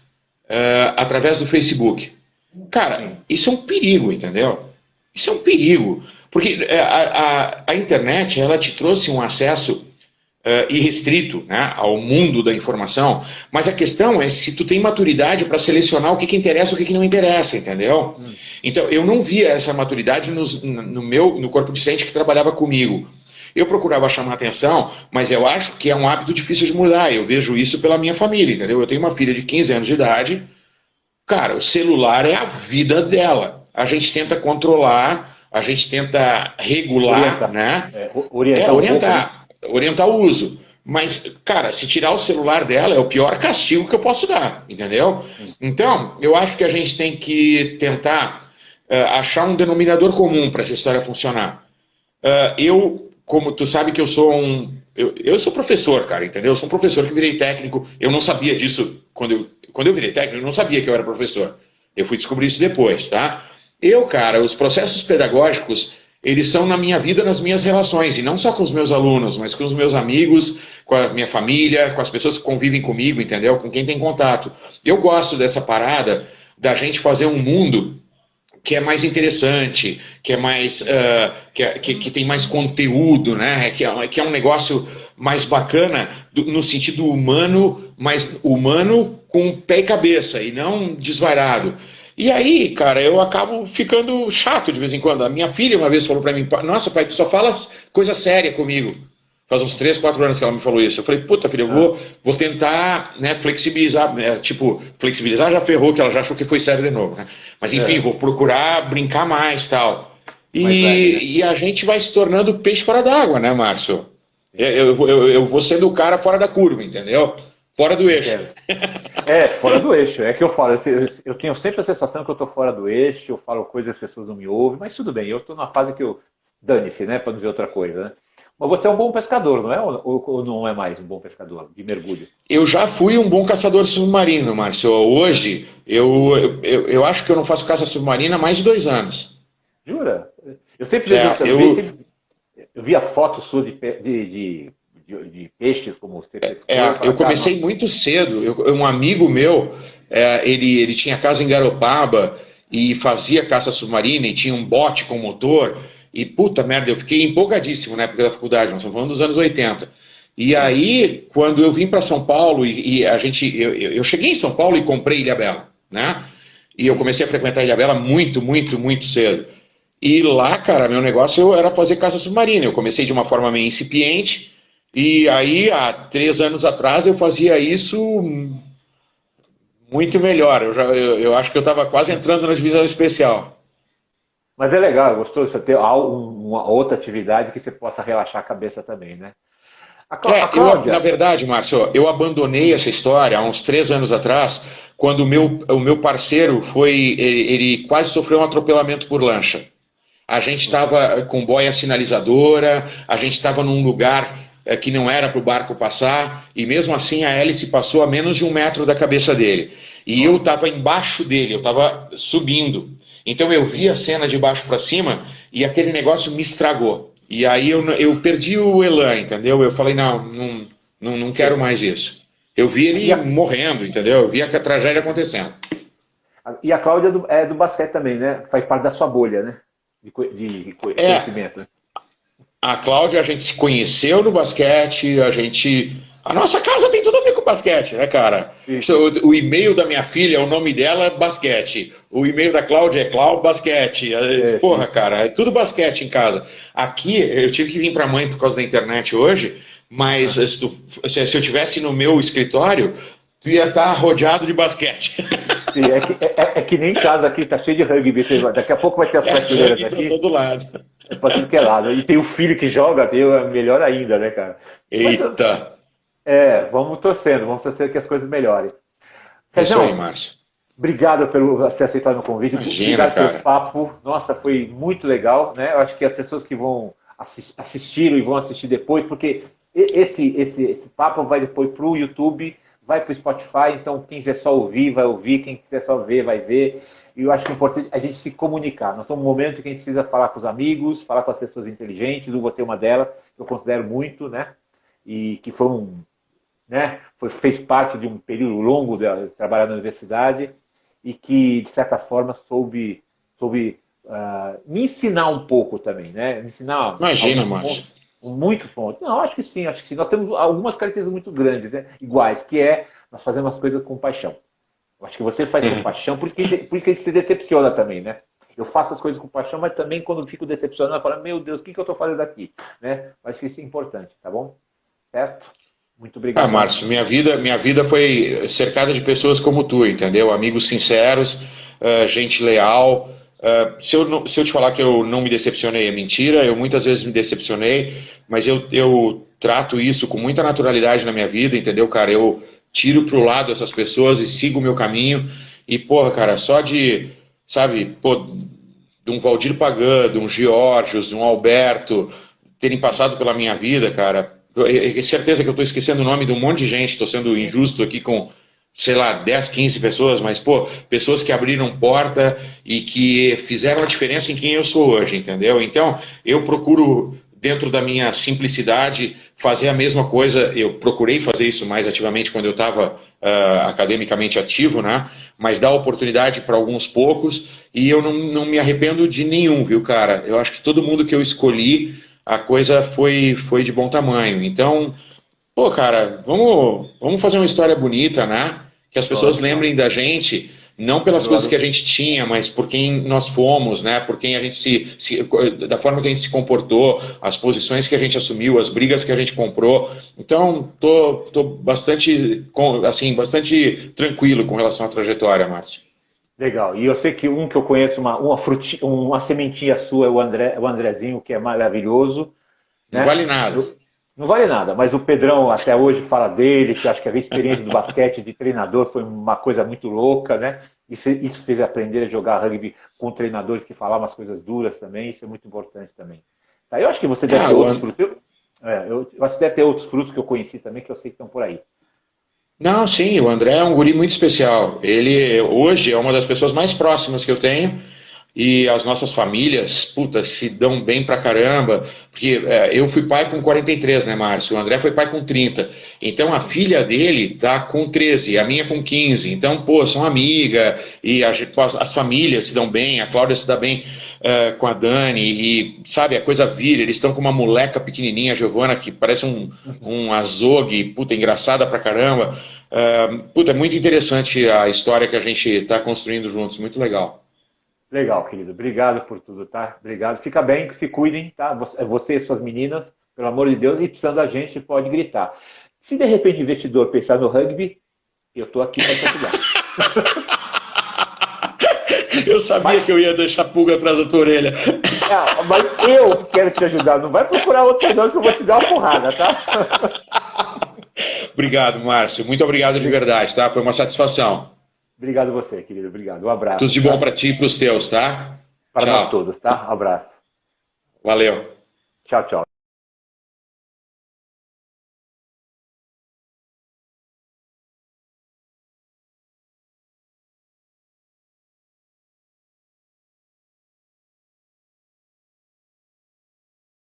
através do Facebook. Cara, isso é um perigo, entendeu? Isso é um perigo, porque a internet, ela te trouxe um acesso irrestrito, né, ao mundo da informação, mas a questão é se tu tem maturidade para selecionar o que interessa e o que não interessa, entendeu? Então, eu não via essa maturidade no corpo docente que trabalhava comigo. Eu procurava chamar atenção, mas eu acho que é um hábito difícil de mudar. Eu vejo isso pela minha família, entendeu? Eu tenho uma filha de 15 anos de idade. cara, o celular é a vida dela. A gente tenta controlar, a gente tenta regular, Orientar. né? Orientar um pouco, né? Orientar o uso. Mas, cara, se tirar o celular dela é o pior castigo que eu posso dar, entendeu? Então, eu acho que a gente tem que tentar achar um denominador comum para essa história funcionar. Como tu sabe que eu sou eu sou professor, cara, entendeu? Eu sou um professor que virei técnico. Eu não sabia disso quando eu virei técnico, eu não sabia que eu era professor. Eu fui descobrir isso depois, tá? Cara, os processos pedagógicos, eles são na minha vida, nas minhas relações, e não só com os meus alunos, mas com os meus amigos, com a minha família, com as pessoas que convivem comigo, entendeu? Com quem tem contato. Eu gosto dessa parada da gente fazer um mundo que é mais interessante, que é mais que tem mais conteúdo, né? Que é um negócio mais bacana no sentido humano, mas humano com pé e cabeça e não desvairado. E aí, cara, eu acabo ficando chato de vez em quando. A minha filha uma vez falou para mim: nossa, pai, tu só falas coisa séria comigo. Faz uns 3, 4 anos que ela me falou isso. Eu falei: puta, filha, eu vou tentar, né, flexibilizar. Flexibilizar já ferrou, que ela já achou que foi sério de novo, né? Mas enfim, vou procurar brincar mais tal. E a gente vai se tornando peixe fora d'água, né, Márcio? Eu vou sendo o cara fora da curva, entendeu? Fora do eixo. Fora do eixo. É que eu falo, eu tenho sempre a sensação que eu estou fora do eixo, eu falo coisas que as pessoas não me ouvem, mas tudo bem, eu estou numa fase que eu dane-se, né, para dizer outra coisa, né? Mas você é um bom pescador, não é? Ou não é mais um bom pescador de mergulho? Eu já fui um bom caçador submarino, Márcio. Hoje, eu acho que eu não faço caça submarina há mais de 2 anos. Jura? Eu sempre vejo, eu via fotos suas de peixes como você pescou. Eu comecei muito cedo. Um amigo meu, ele tinha casa em Garopaba e fazia caça submarina e tinha um bote com motor. E puta merda, eu fiquei empolgadíssimo na época da faculdade, nós estamos falando dos anos 80. E aí, quando eu vim para São Paulo eu cheguei em São Paulo e comprei Ilhabela, né? E eu comecei a frequentar Ilhabela muito, muito, muito cedo. E lá, cara, meu negócio era fazer caça submarina. Eu comecei de uma forma meio incipiente, e aí, há 3 anos atrás, eu fazia isso muito melhor. Eu acho que eu estava quase entrando na divisão especial. Mas é legal, é gostoso você ter uma outra atividade que você possa relaxar a cabeça também, né? A Cláudia... Na verdade, Márcio, eu abandonei essa história há uns 3 anos atrás, quando o meu parceiro ele quase sofreu um atropelamento por lancha. A gente estava com boia sinalizadora, a gente estava num lugar que não era para o barco passar, e mesmo assim a hélice passou a menos de 1 metro da cabeça dele. E eu estava embaixo dele, eu estava subindo. Então eu vi a cena de baixo para cima e aquele negócio me estragou. E aí eu perdi o elan, entendeu? Eu falei: não quero mais isso. Eu vi ele morrendo, entendeu? Eu vi a tragédia acontecendo. E a Cláudia é do basquete também, né? Faz parte da sua bolha, né? De conhecimento, né? A Cláudia, a gente se conheceu no basquete, a nossa casa tem tudo a ver com basquete, né, cara? O e-mail da minha filha, o nome dela é basquete. O e-mail da Cláudia é Clau Basquete. Porra, cara, é tudo basquete em casa. Aqui, eu tive que vir pra mãe por causa da internet hoje, mas se eu tivesse no meu escritório, tu ia estar rodeado de basquete. Sim, é que nem casa aqui, tá cheio de rugby. Daqui a pouco vai ter as prateleiras aqui. Pra todo lado. Pra tudo que é lado. E tem o filho que joga, melhor ainda, né, cara? Eita! Vamos torcer que as coisas melhorem. É isso aí, Márcio. Obrigado por você aceitar meu convite. Imagina, obrigado pelo papo. Nossa, foi muito legal, né? Eu acho que as pessoas que vão assistiram e vão assistir depois, porque esse papo vai depois para o YouTube, vai para o Spotify, então quem quiser só ouvir, vai ouvir, quem quiser só ver, vai ver. E eu acho que é importante a gente se comunicar. Nós estamos num momento que a gente precisa falar com os amigos, falar com as pessoas inteligentes, você é uma delas, que eu considero muito, né? E que foi fez parte de um período longo de trabalhar na universidade e que, de certa forma, soube me ensinar um pouco também, né? Me ensinar. Imagina, Márcio. Muito fonte. Não, acho que sim. Nós temos algumas características muito grandes, né? Iguais, que é nós fazemos as coisas com paixão. Eu acho que você faz com paixão, por isso que a gente se decepciona também, né? Eu faço as coisas com paixão, mas também quando fico decepcionado, eu falo: meu Deus, o que eu estou fazendo aqui? Né? Eu acho que isso é importante, tá bom? Certo? Muito obrigado. Márcio, minha vida foi cercada de pessoas como tu, entendeu? Amigos sinceros, gente leal. Se eu te falar que eu não me decepcionei, é mentira. Eu muitas vezes me decepcionei, mas eu trato isso com muita naturalidade na minha vida, entendeu, cara? Eu tiro pro lado essas pessoas e sigo o meu caminho. E, porra, cara, só de, sabe, pô, de um Valdir Pagan, de um Georgios, de um Alberto terem passado pela minha vida, cara. É certeza que eu estou esquecendo o nome de um monte de gente, estou sendo injusto aqui com, sei lá, 10, 15 pessoas, mas, pô, pessoas que abriram porta e que fizeram a diferença em quem eu sou hoje, entendeu? Então, eu procuro, dentro da minha simplicidade, fazer a mesma coisa. Eu procurei fazer isso mais ativamente quando eu estava academicamente ativo, né? Mas dar oportunidade para alguns poucos, e eu não me arrependo de nenhum, viu, cara? Eu acho que todo mundo que eu escolhi, a coisa foi de bom tamanho. Então, pô, cara, vamos fazer uma história bonita, né? Que as pessoas lembrem da gente, não pelas coisas que a gente tinha, mas por quem nós fomos, né? Por quem a gente da forma que a gente se comportou, as posições que a gente assumiu, as brigas que a gente comprou. Então, tô bastante, assim, bastante tranquilo com relação à trajetória, Márcio. Legal. E eu sei que que eu conheço, uma sementinha sua, é o Andrezinho, que é maravilhoso. Né? Não vale nada. Não vale nada, mas o Pedrão até hoje fala dele, que acho que a experiência do basquete de treinador foi uma coisa muito louca, né? Isso fez aprender a jogar rugby com treinadores que falavam as coisas duras também, isso é muito importante também. Tá, eu acho que você deve ter outros frutos. Eu acho que deve ter outros frutos que eu conheci também, que eu sei que estão por aí. Não, sim, o André é um guri muito especial. Ele hoje é uma das pessoas mais próximas que eu tenho, e as nossas famílias, puta, se dão bem pra caramba, porque eu fui pai com 43, né, Márcio? O André foi pai com 30. Então a filha dele tá com 13, a minha com 15. Então, pô, são amiga, e as famílias se dão bem, a Cláudia se dá bem com a Dani, e sabe, a coisa vira. Eles estão com uma moleca pequenininha, a Giovana, que parece um azogue, puta, engraçada pra caramba. Puta, é muito interessante a história que a gente tá construindo juntos, muito legal. Legal, querido. Obrigado por tudo, tá? Obrigado. Fica bem, se cuidem, tá? Você e suas meninas, pelo amor de Deus, e precisando da gente, pode gritar. Se de repente o investidor pensar no rugby, eu tô aqui para te ajudar. Eu sabia que eu ia deixar pulga atrás da tua orelha. Mas eu quero te ajudar. Não vai procurar outro não, que eu vou te dar uma porrada, tá? Obrigado, Márcio. Muito obrigado de verdade, tá? Foi uma satisfação. Obrigado a você, querido. Obrigado. Um abraço. Tudo de bom para ti e para os teus, tá? Para Tchau. nós todos, tá? Um abraço. Valeu. Tchau, tchau.